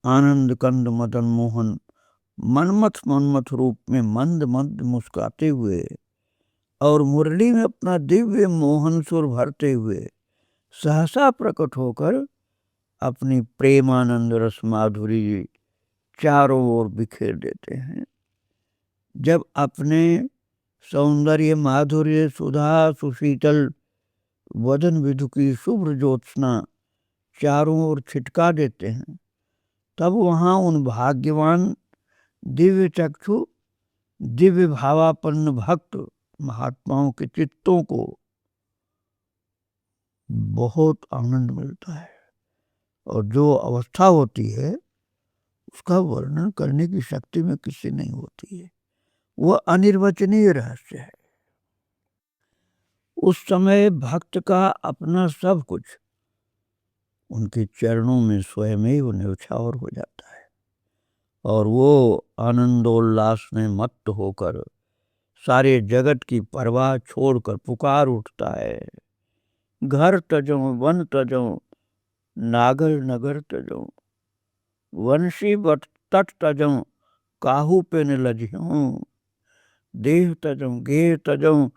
Speaker 1: आनंद कंद मदन मोहन मनमथ रूप में मंद मंद मुस्काते हुए और मुरली में अपना दिव्य मोहन सुर भरते हुए सहसा प्रकट होकर अपनी प्रेमानंद रस माधुरी चारों ओर बिखेर देते हैं। जब अपने सौंदर्य माधुर्य सुधा सुशीतल वदन विधु की शुभ्र ज्योत्सना चारों ओर छिटका देते हैं, तब वहां उन भाग्यवान दिव्य चक्षु दिव्य भावापन्न भक्त महात्माओं के चित्तों को बहुत आनंद मिलता है। और जो अवस्था होती है उसका वर्णन करने की शक्ति में किसी नहीं होती है, वह अनिर्वचनीय रहस्य है। उस समय भक्त का अपना सब कुछ उनके चरणों में स्वयं ही न्यौछावर हो जाता है और वो आनंदोल्लास में मत्त होकर सारे जगत की परवाह छोड़कर पुकार उठता है, घर तजों वन तजों नागर नगर तजों वंशी बट तट तजों काहू पे न लजियों देह तजों गे तजों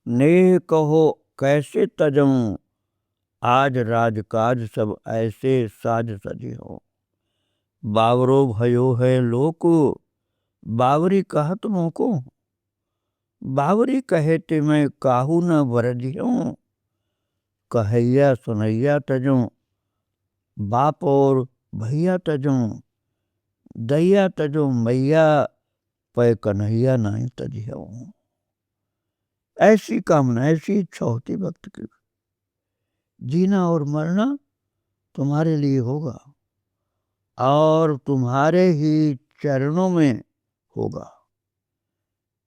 Speaker 1: ने कहो कैसे तजों आज राजकाज सब ऐसे साज सजी हो। बावरो भयो है लोक बावरी कहत मोको बावरी कहते मैं काहू न बरजियों कहैया सुनैया तजों बाप और भैया तजों दैया तजों मैया पै कन्हैया नहीं तजियों। ऐसी कामना ऐसी इच्छा होती भक्त की, जीना और मरना तुम्हारे लिए होगा और तुम्हारे ही चरणों में होगा।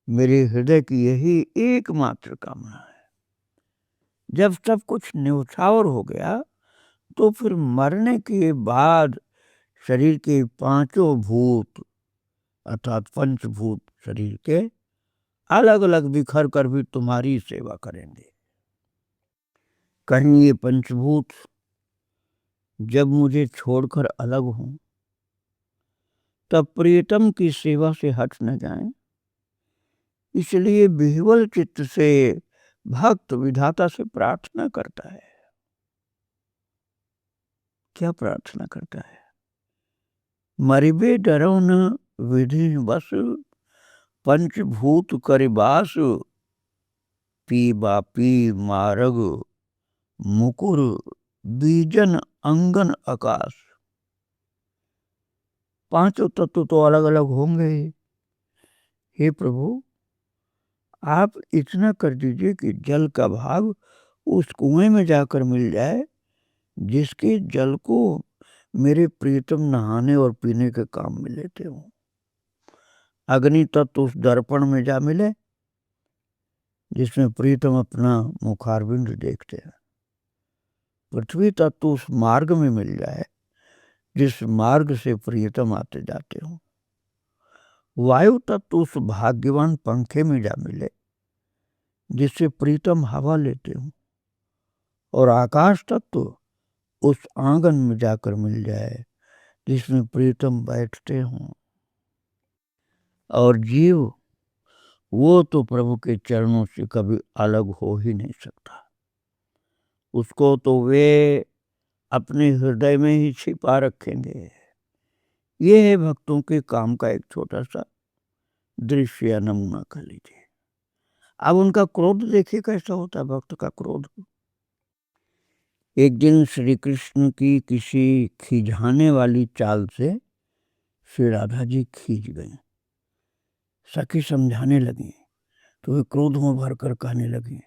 Speaker 1: मेरे हृदय की यही एकमात्र कामना है। जब सब कुछ न्यौछावर हो गया तो फिर मरने के बाद शरीर के पांचों भूत अर्थात पंचभूत शरीर के अलग अलग बिखर कर भी तुम्हारी सेवा करेंगे। कहीं ये पंचभूत जब मुझे छोड़कर अलग हों तब प्रियतम की सेवा से हट न जाएं, इसलिए विह्वल चित्त से भक्त विधाता से प्रार्थना करता है। क्या प्रार्थना करता है? मरिबे डरो न विधि बस पंचभूत करिबास पी बापी मारग मुकुर बीजन अंगन आकाश। पांचों तत्व तो अलग अलग होंगे। हे प्रभु, आप इतना कर दीजिए कि जल का भाग उस कुएं में जाकर मिल जाए जिसके जल को मेरे प्रीतम नहाने और पीने के काम में लेते हो। अग्नि तत्व उस दर्पण में जा मिले जिसमें प्रीतम अपना मुखारविंद देखते हैं। पृथ्वी तत्व उस मार्ग में मिल जाए जिस मार्ग से प्रियतम आते जाते हो। वायु तत्व उस भाग्यवान पंखे में जा मिले जिससे प्रीतम हवा लेते हो, और आकाश तक तो उस आंगन में जाकर मिल जाए जिसमें प्रीतम बैठते हों। और जीव वो तो प्रभु के चरणों से कभी अलग हो ही नहीं सकता। उसको तो वे अपने हृदय में ही छिपा रखेंगे। ये है भक्तों के काम का एक छोटा सा दृश्य या नमूना कर लीजिए। अब उनका क्रोध देखिए कैसा होता है, भक्त का क्रोध। एक दिन श्री कृष्ण की किसी खिंचाने वाली चाल से श्री राधा जी खींच गई। सखी समझाने लगी तो वे क्रोध में भरकर कहने लगी,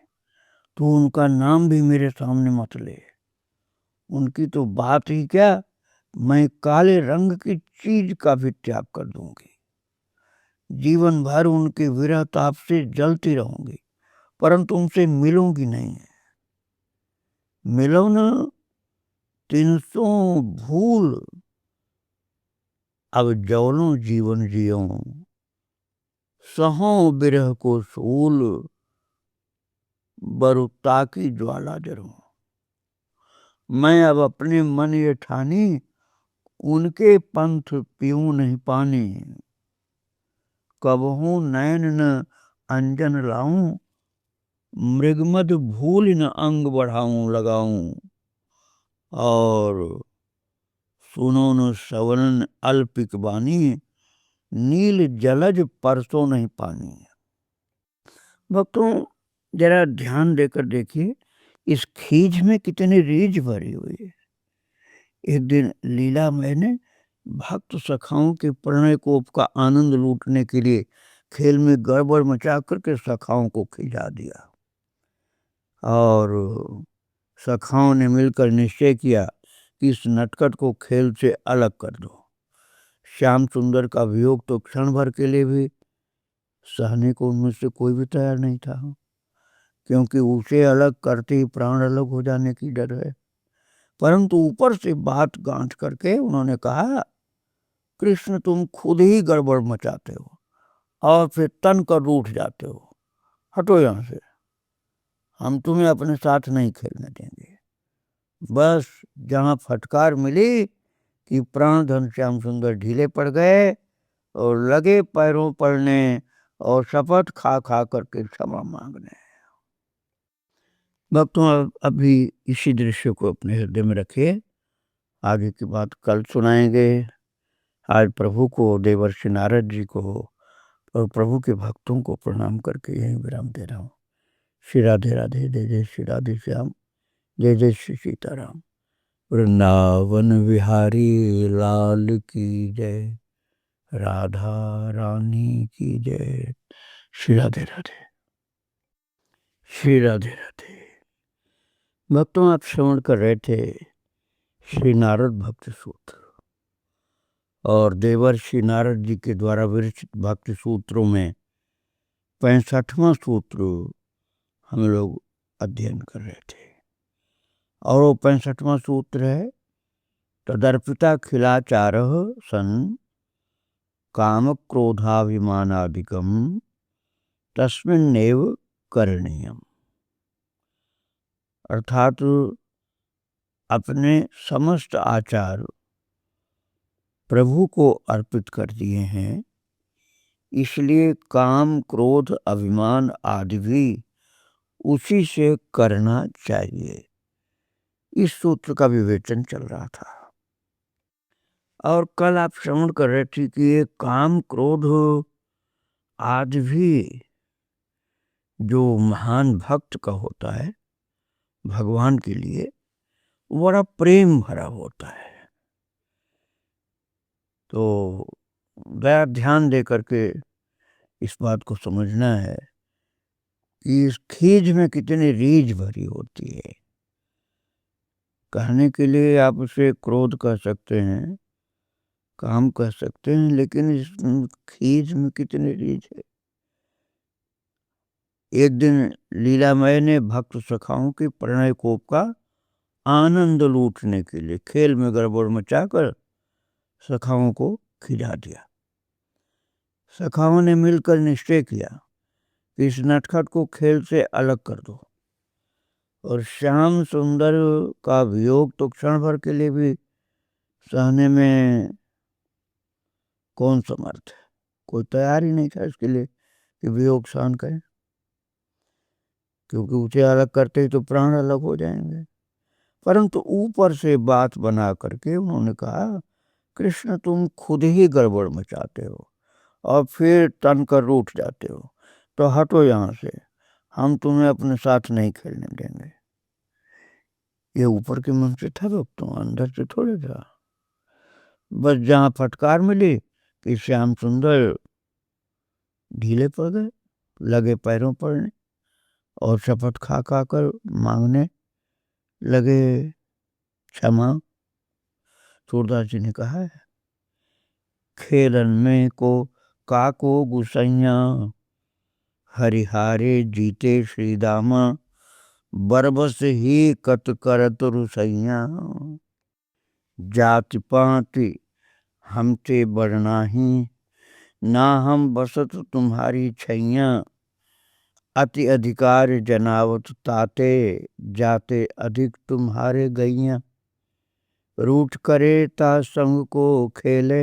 Speaker 1: तो उनका नाम भी मेरे सामने मत ले। उनकी तो बात ही क्या, मैं काले रंग की चीज का भी त्याग कर दूंगी। जीवन भर उनके विरह ताप से जलती रहूंगी, परंतु उनसे मिलूंगी नहीं। मिलो न 300 भूल, अब जौलों जीवन जियो, सहो बिरह को सूल, बरुता की ज्वाला जरूं। मैं अब अपने मन ये ठानी, उनके पंथ पीऊं नहीं पानी। कबहू नैन न अंजन लाऊं, मृगमद भूल न अंग बढ़ाऊं लगाऊं। और सुनो न सवरन अल्पिक बानी, नील जलज परसों नहीं पानी। भक्तों जरा ध्यान देकर देखिए, इस खींच में कितनी रीझ भरी हुई है। एक दिन लीला मैंने भक्त सखाओं के प्रणय कोप का आनंद लूटने के लिए खेल में गड़बड़ मचा करके सखाओं को खिंचा दिया, और सखाओं ने मिलकर निश्चय किया कि इस नटखट को खेल से अलग कर दो। श्याम सुंदर का वियोग तो क्षण भर के लिए भी सहने को उनमें से कोई भी तैयार नहीं था, क्योंकि उसे अलग करते ही प्राण अलग हो जाने की डर है। परंतु ऊपर से बात गांठ करके उन्होंने कहा, कृष्ण तुम खुद ही गड़बड़ मचाते हो और फिर तन कर रूठ जाते हो, हटो यहाँ से, हम तुम्हें अपने साथ नहीं खेलने देंगे। बस जहाँ फटकार मिली कि प्राण धन श्याम सुंदर ढीले पड़ गए और लगे पैरों पड़ने और शपथ खा खा करके क्षमा मांगने। भक्तों अभी इसी दृश्य को अपने हृदय में रखिए, आगे की बात कल सुनाएंगे। आज प्रभु को, देवर्षि नारद जी को और प्रभु के भक्तों को प्रणाम करके यही विराम दे रहा हूँ। श्री राधे राधे, जय जय श्री राधे श्याम, जय जय श्री सीताराम। वृंदावन विहारी लाल की जय, राधा रानी की जय। श्री राधे राधे, श्री राधे राधे। भक्तों आप श्रवण कर रहे थे श्री नारद भक्ति सूत्र, और देवर्षि नारद जी के द्वारा विरचित भक्ति सूत्रों में 65वां सूत्र हम लोग अध्ययन कर रहे थे। और वो 65वां सूत्र है, तदर्पिता खिलाचार सन काम क्रोधाभिमानादिकम तस्मिन्नेव करणीयम। अर्थात अपने समस्त आचार प्रभु को अर्पित कर दिए हैं, इसलिए काम क्रोध अभिमान आदि भी उसी से करना चाहिए। इस सूत्र का विवेचन चल रहा था, और कल आप श्रवण कर रहे थे कि ये काम क्रोध आदि भी जो महान भक्त का होता है भगवान के लिए, बड़ा प्रेम भरा होता है। तो दया ध्यान दे करके इस बात को समझना है कि इस खीज में कितनी रीझ भरी होती है। कहने के लिए आप उसे क्रोध कह सकते हैं, काम कह सकते हैं, लेकिन इस खीज में कितनी रीझ है। एक दिन लीलामय ने भक्त सखाओं के प्रणय कोप का आनंद लूटने के लिए खेल में गड़बड़ मचाकर सखाओं को खिला दिया। सखाओं ने मिलकर निश्चय किया इस नटखट को खेल से अलग कर दो। और श्याम सुंदर का वियोग तो क्षण भर के लिए भी सहने में कौन समर्थ है। कोई तैयार ही नहीं था इसके लिए कि वियोग सहन करें, क्योंकि उसे अलग करते ही तो प्राण अलग हो जाएंगे। परंतु ऊपर से बात बना करके उन्होंने कहा, कृष्ण तुम खुद ही गड़बड़ मचाते हो और फिर तन कर रूठ जाते हो, तो हटो यहाँ से, हम तुम्हें अपने साथ नहीं खेलने देंगे। ये ऊपर के मन से था भक्तों, अंदर से थोड़े था। बस जहाँ फटकार मिली कि श्याम सुंदर ढीले पड़ गए, लगे पैरों पड़ने और शपथ खा खा कर मांगने लगे क्षमा। सूरदास जी ने कहा है, खेलन में को काको गुसैया, हरिहारे जीते श्री दामा, बरबस ही कत करत रुसैया, जाति पाति हमसे बढ़नाही, ना हम बसत तुम्हारी छैया, अति अधिकार जनावत ताते, जाते अधिक तुम्हारे गैया, रूठ करे ता संग को खेले,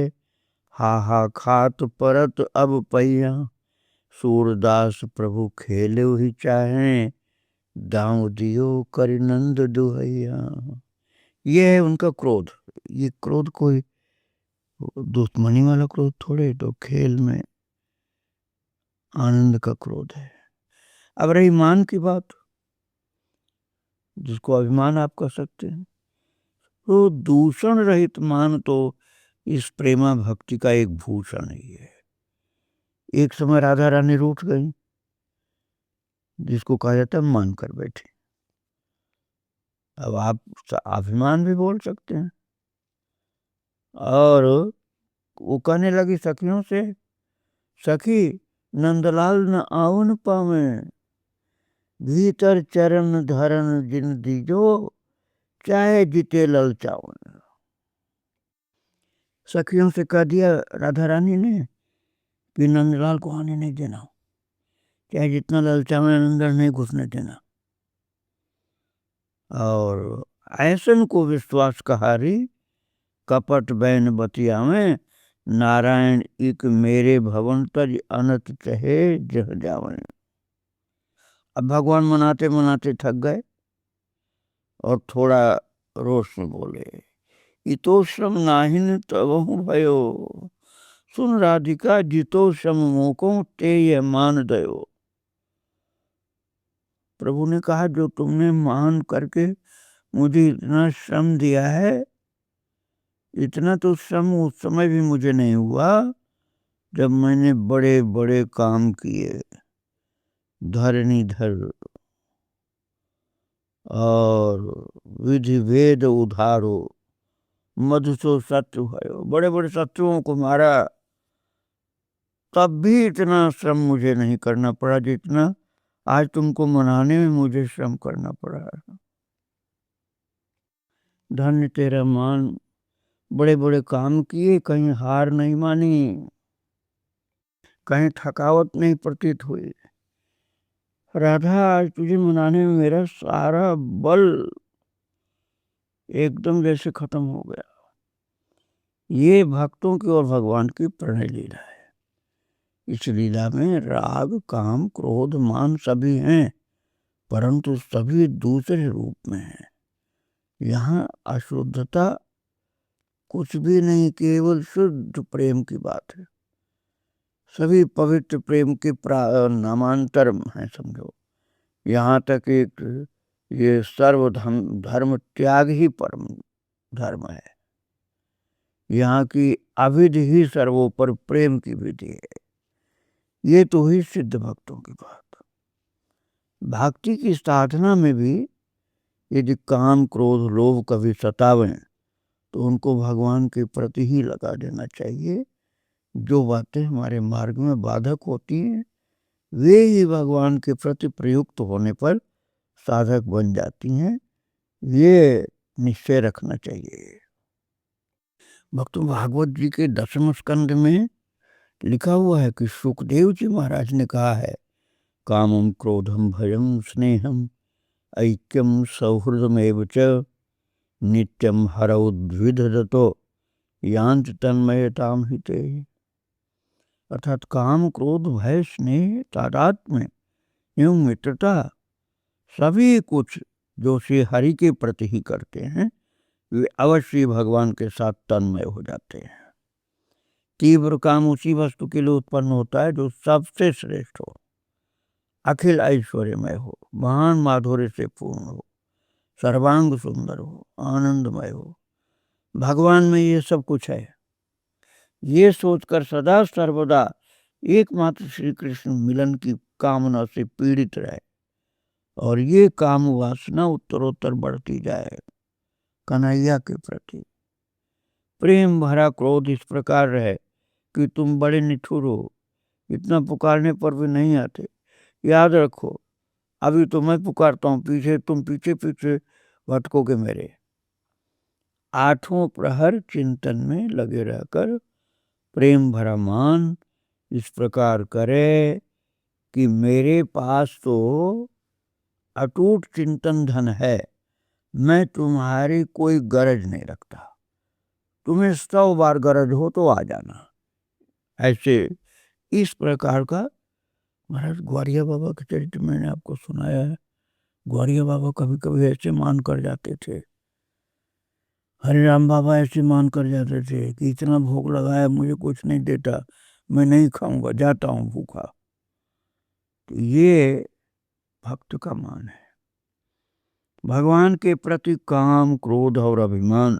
Speaker 1: हा खात परत अब पैया, सूरदास प्रभु खेले ही चाहें, दाव दियो कर नंद दुहैया। ये है उनका क्रोध। ये क्रोध कोई दुश्मनी वाला क्रोध थोड़े, तो खेल में आनंद का क्रोध है। अब रही मान की बात, जिसको अभिमान आप कह सकते हैं, तो दूषण रहित मान तो इस प्रेमा भक्ति का एक भूषण ही है। एक समय राधा रानी रूठ गई, जिसको कहा जाता है मान कर बैठे। अब आप अभिमान भी बोल सकते हैं। और वो कहने लगी सखियों से, सखी नंदलाल न आवन पावे, भीतर चरण धरन जिन दीजो, चाहे जिते ललचावन। सखियों से कह दिया राधा रानी ने कि नंदलाल को आने नहीं देना, चाहे जितना ललचावे अंदर नहीं घुसने देना। और ऐसन को विश्वास कहारी, कपट बैन बतियावे, नारायण इक मेरे भवन तज अनत चहे जह जावन। अब भगवान मनाते मनाते थक गए और थोड़ा रोष में बोले, इतो श्रम नाहिन तबहु भयो, सुन राधिका जितो श्रम मोको ते ये मान दयो। प्रभु ने कहा, जो तुमने मान करके मुझे इतना श्रम दिया है, इतना तो श्रम उस समय भी मुझे नहीं हुआ जब मैंने बड़े बड़े काम किए, धरणीधर और विधि वेद उधारो, मधुसो शत्रु भयो, बड़े बड़े शत्रुओं को मारा, तब भी इतना श्रम मुझे नहीं करना पड़ा जितना आज तुमको मनाने में मुझे श्रम करना पड़ा। धन्य तेरा मान, बड़े बड़े काम किए, कहीं हार नहीं मानी, कहीं थकावट नहीं प्रतीत हुई। राधा, आज तुझे मनाने में मेरा सारा बल एकदम जैसे खत्म हो गया। ये भक्तों की और भगवान की प्रणय लीला है। इस लीला में राग काम क्रोध मान सभी हैं, परंतु सभी दूसरे रूप में हैं। यहाँ अशुद्धता कुछ भी नहीं, केवल शुद्ध प्रेम की बात है। सभी पवित्र प्रेम के नामांतर हैं समझो। यहाँ तक एक ये सर्वधर्म धर्म त्याग ही परम धर्म है। यहाँ की अविधि ही सर्वोपर प्रेम की विधि है। ये तो ही सिद्ध भक्तों की बात। भक्ति की साधना में भी यदि काम क्रोध लोभ कभी सतावें तो उनको भगवान के प्रति ही लगा देना चाहिए। जो बातें हमारे मार्ग में बाधक होती हैं वे ही भगवान के प्रति प्रयुक्त होने पर साधक बन जाती हैं। ये निश्चय रखना चाहिए। भक्तों, भागवत जी के 10वें स्कंद में लिखा हुआ है कि सुखदेव जी महाराज ने कहा है, कामं क्रोधं भयं स्नेहं ऐक्यं सौहृदमेव च नित्यं हरौ द्विधदतो यांत तन्मयताम हिते। अर्थात काम क्रोध भय स्नेह तादात्म्य एवं मित्रता सभी कुछ जो श्री हरि के प्रति ही करते हैं वे अवश्य भगवान के साथ तन्मय हो जाते हैं। तीव्र काम उसी वस्तु के लिए उत्पन्न होता है जो सबसे श्रेष्ठ हो, अखिल ऐश्वर्यमय हो, महान माधुर्य से पूर्ण हो, सर्वांग सुंदर हो, आनंदमय हो। भगवान में ये सब कुछ है। ये सोचकर सदा सर्वदा एकमात्र श्री कृष्ण मिलन की कामना से पीड़ित रहे और ये काम वासना उत्तरोत्तर बढ़ती जाए। कन्हैया के प्रति प्रेम भरा क्रोध इस प्रकार रहे कि तुम बड़े निठुर हो, इतना पुकारने पर भी नहीं आते। याद रखो, अभी तो मैं पुकारता हूँ, पीछे तुम पीछे पीछे भटकोगे मेरे। आठों प्रहर चिंतन में लगे रहकर प्रेम भरा मान इस प्रकार करे कि मेरे पास तो अटूट चिंतन धन है, मैं तुम्हारी कोई गरज नहीं रखता, तुम्हें 100 बार गरज हो तो आ जाना। ऐसे इस प्रकार का महाराज ग्वारिया बाबा के चरित्र मैंने आपको सुनाया है। ग्वारिया बाबा कभी कभी ऐसे मान कर जाते थे, हरिराम बाबा ऐसे मान कर जाते थे कि इतना भोग लगाया मुझे कुछ नहीं देता, मैं नहीं खाऊंगा, जाता हूं भूखा। तो ये भक्त का मान है। भगवान के प्रति काम क्रोध और अभिमान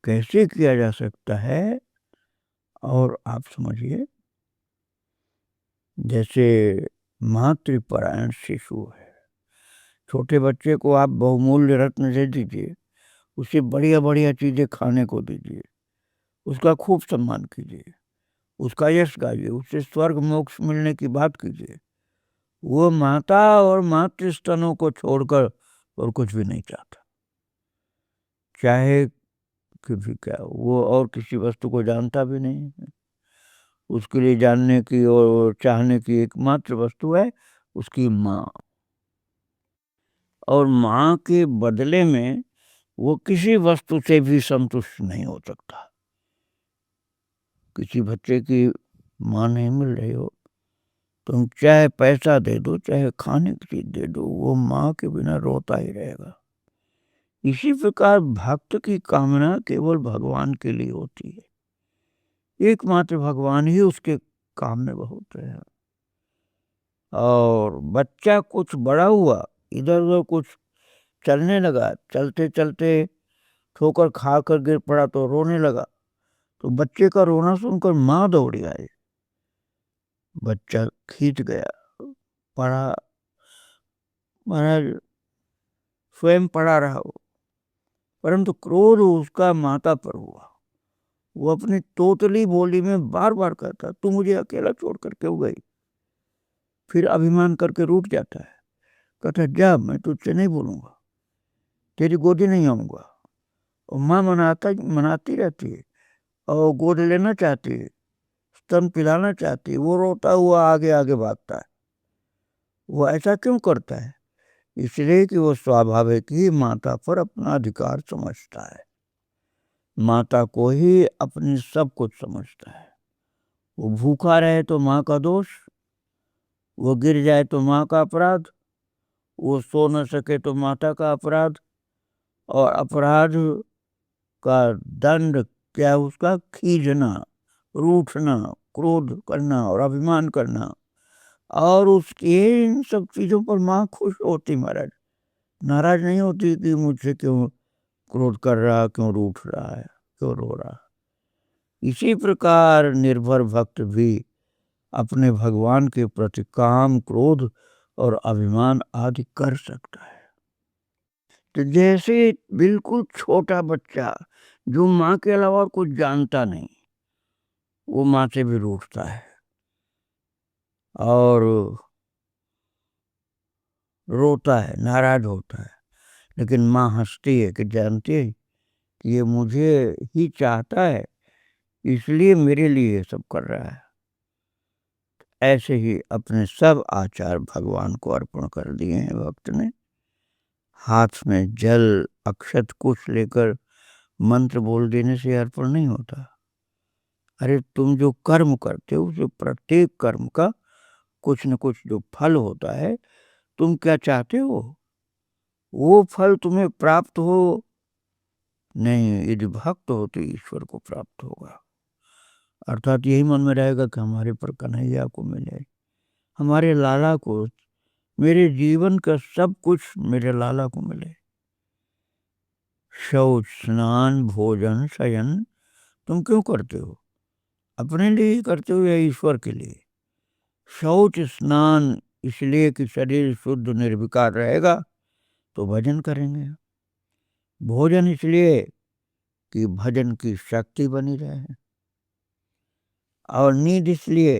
Speaker 1: कैसे किया जा सकता है? और आप समझिए, जैसे मातृपरायण शिशु है, छोटे बच्चे को आप बहुमूल्य रत्न दे दीजिए, उसे बढ़िया बढ़िया चीजें खाने को दीजिए, उसका खूब सम्मान कीजिए, उसका यश गाइए, उससे स्वर्ग मोक्ष मिलने की बात कीजिए। वो माता और मातृ स्तनों को छोड़कर और कुछ भी नहीं चाहता, चाहे कि भी क्या, वो और किसी वस्तु को जानता भी नहीं है। उसके लिए जानने की और चाहने की एकमात्र वस्तु है उसकी माँ, और माँ के बदले में वो किसी वस्तु से भी संतुष्ट नहीं हो सकता। किसी बच्चे की माँ नहीं मिल रही हो, तुम चाहे पैसा दे दो, चाहे खाने की चीज दे दो, वो माँ के बिना रोता ही रहेगा। इसी प्रकार भक्त की कामना केवल भगवान के लिए होती है, एकमात्र भगवान ही उसके काम में बहुत है। और बच्चा कुछ बड़ा हुआ, इधर उधर कुछ चलने लगा, चलते चलते ठोकर खा कर गिर पड़ा तो रोने लगा, तो बच्चे का रोना सुनकर माँ दौड़ी आई। बच्चा खींच गया, पड़ा, महाराज स्वयं पड़ा रहा हो, परंतु क्रोध उसका माता पर हुआ। वो अपनी तोतली बोली में बार बार कहता, तू मुझे अकेला छोड़कर क्यों गई? फिर अभिमान करके रूठ जाता है, कहता जा मैं तुझसे नहीं बोलूंगा, तेरी गोदी नहीं आऊंगा। और माँ मनाती रहती है और गोद लेना चाहती है, स्तन पिलाना चाहती है, वो रोता हुआ आगे आगे भागता है। वो ऐसा क्यों करता है? इसलिए कि वो स्वाभाविक ही माता पर अपना अधिकार समझता है, माता को ही अपनी सब कुछ समझता है। वो भूखा रहे तो माँ का दोष, वो गिर जाए तो माँ का अपराध, वो सो न सके तो माता का अपराध, और अपराध का दंड क्या है? उसका खींचना, रूठना, क्रोध करना और अभिमान करना। और उसके इन सब चीजों पर माँ खुश होती, महाराज नाराज नहीं होती कि मुझसे क्यों क्रोध कर रहा, क्यों रूठ रहा है, क्यों रो रहा। इसी प्रकार निर्भर भक्त भी अपने भगवान के प्रति काम क्रोध और अभिमान आदि कर सकता है। तो जैसे बिल्कुल छोटा बच्चा जो माँ के अलावा कुछ जानता नहीं, वो माँ से भी रूठता है और रोता है, नाराज होता है, लेकिन माँ हंसती है कि जानती है कि ये मुझे ही चाहता है, इसलिए मेरे लिए सब कर रहा है। ऐसे ही अपने सब आचार भगवान को अर्पण कर दिए हैं भक्त ने। हाथ में जल अक्षत कुछ लेकर मंत्र बोल देने से अर्पण नहीं होता। अरे तुम जो कर्म करते हो, जो प्रत्येक कर्म का कुछ न कुछ जो फल होता है, तुम क्या चाहते हो? वो फल तुम्हें प्राप्त हो? नहीं, यदि भक्त हो तो ईश्वर को प्राप्त होगा। अर्थात यही मन में रहेगा कि हमारे पर कन्हैया को मिले, हमारे लाला को, मेरे जीवन का सब कुछ मेरे लाला को मिले। शौच, स्नान, भोजन, शयन तुम क्यों करते हो? अपने लिए ही करते हो या ईश्वर के लिए? शौच स्नान इसलिए कि शरीर शुद्ध निर्विकार रहेगा तो भजन करेंगे। भोजन इसलिए कि भजन की शक्ति बनी रहे। और नींद इसलिए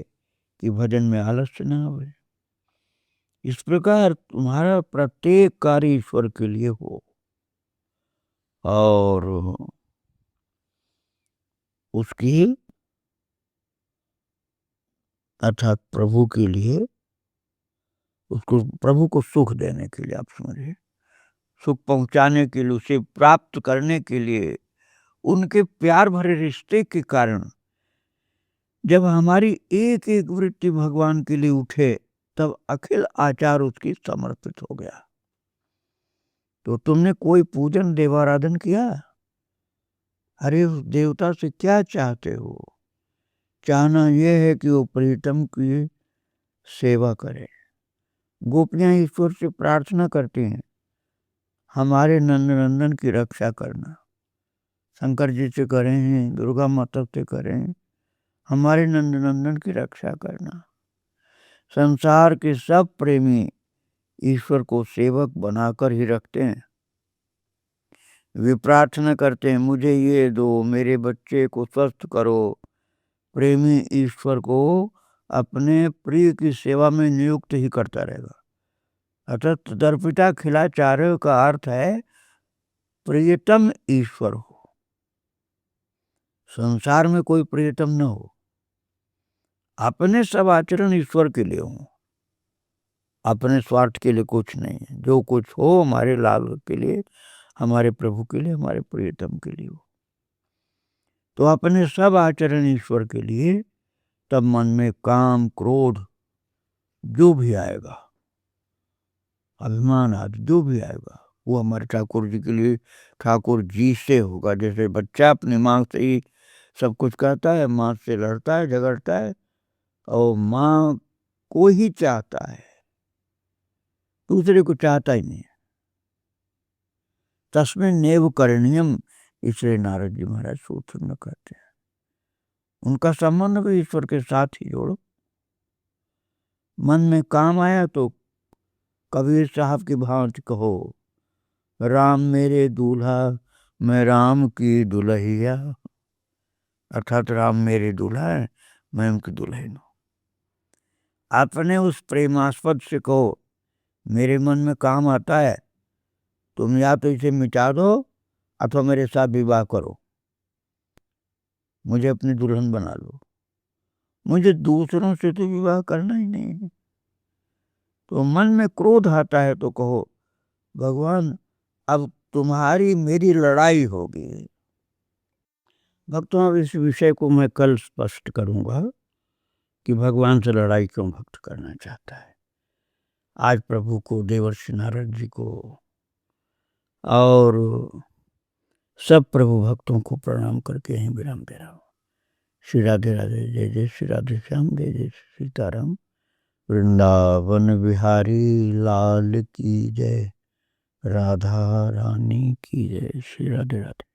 Speaker 1: कि भजन में आलस्य न आवे। इस प्रकार तुम्हारा प्रत्येक कार्य ईश्वर के लिए हो और उसकी अर्थात प्रभु के लिए, उसको प्रभु को सुख देने के लिए, आप समझिए, सुख पहुंचाने के लिए, उसे प्राप्त करने के लिए, उनके प्यार भरे रिश्ते के कारण जब हमारी एक एक वृत्ति भगवान के लिए उठे तब अखिल आचार उसकी समर्पित हो गया। तो तुमने कोई पूजन देवाराधन किया? अरे उस देवता से क्या चाहते हो? चाहना यह है कि वो प्रीतम की सेवा करे। गोपियां ईश्वर से प्रार्थना करती हैं, हमारे नंदनंदन की रक्षा करना। शंकर जी से करें, दुर्गा माता से करें, हमारे नंदनंदन की रक्षा करना। संसार के सब प्रेमी ईश्वर को सेवक बनाकर ही रखते हैं। वे प्रार्थना करते हैं, मुझे ये दो, मेरे बच्चे को स्वस्थ करो। प्रेमी ईश्वर को अपने प्रिय की सेवा में नियुक्त ही करता रहेगा। अर्थात दर्पिता खिला चारों का अर्थ है प्रियतम ईश्वर हो, संसार में कोई प्रियतम न हो। अपने सब आचरण ईश्वर के लिए हो, अपने स्वार्थ के लिए कुछ नहीं है। जो कुछ हो हमारे लाल के लिए, हमारे प्रभु के लिए, हमारे प्रियतम के लिए हो। तो अपने सब आचरण ईश्वर के लिए, तब मन में काम, क्रोध जो भी आएगा, अभिमान आदि जो भी आएगा, वो हमारे ठाकुर जी के लिए, ठाकुर जी से होगा। जैसे बच्चा अपनी माँ से ही सब कुछ कहता है, माँ से लड़ता है, झगड़ता है और माँ को ही चाहता है, दूसरे को चाहता ही नहीं है। तस्मिन् नेव करणीयम, इसलिए नारद जी महाराज सूत्र में कहते हैं। उनका संबंध भी ईश्वर के साथ ही जोड़ो। मन में काम आया तो कबीर साहब की भांति कहो, राम मेरे दूल्हा, मैं राम की दुल्हिया। अर्थात राम मेरे दूल्हा है, मैं उनकी दुल्हन हूँ। आपने उस प्रेमास्पद से कहो, मेरे मन में काम आता है, तुम या तो इसे मिटा दो अथवा मेरे साथ विवाह करो, मुझे अपनी दुल्हन बना लो, मुझे दूसरों से तो विवाह करना ही नहीं है। तो मन में क्रोध आता है तो कहो, भगवान अब तुम्हारी मेरी लड़ाई होगी। भक्तों, अब इस विषय को मैं कल स्पष्ट करूंगा कि भगवान से लड़ाई क्यों भक्त करना चाहता है। आज प्रभु को, देवर्षि नारद जी को और सब प्रभु भक्तों को प्रणाम करके यहीं विराम दे रहा हूँ। श्री राधे राधे, जय जय श्री राधे श्याम, जय जय सीताराम। वृंदावन बिहारी लाल की जय, राधा रानी की जय। श्री राधे राधे।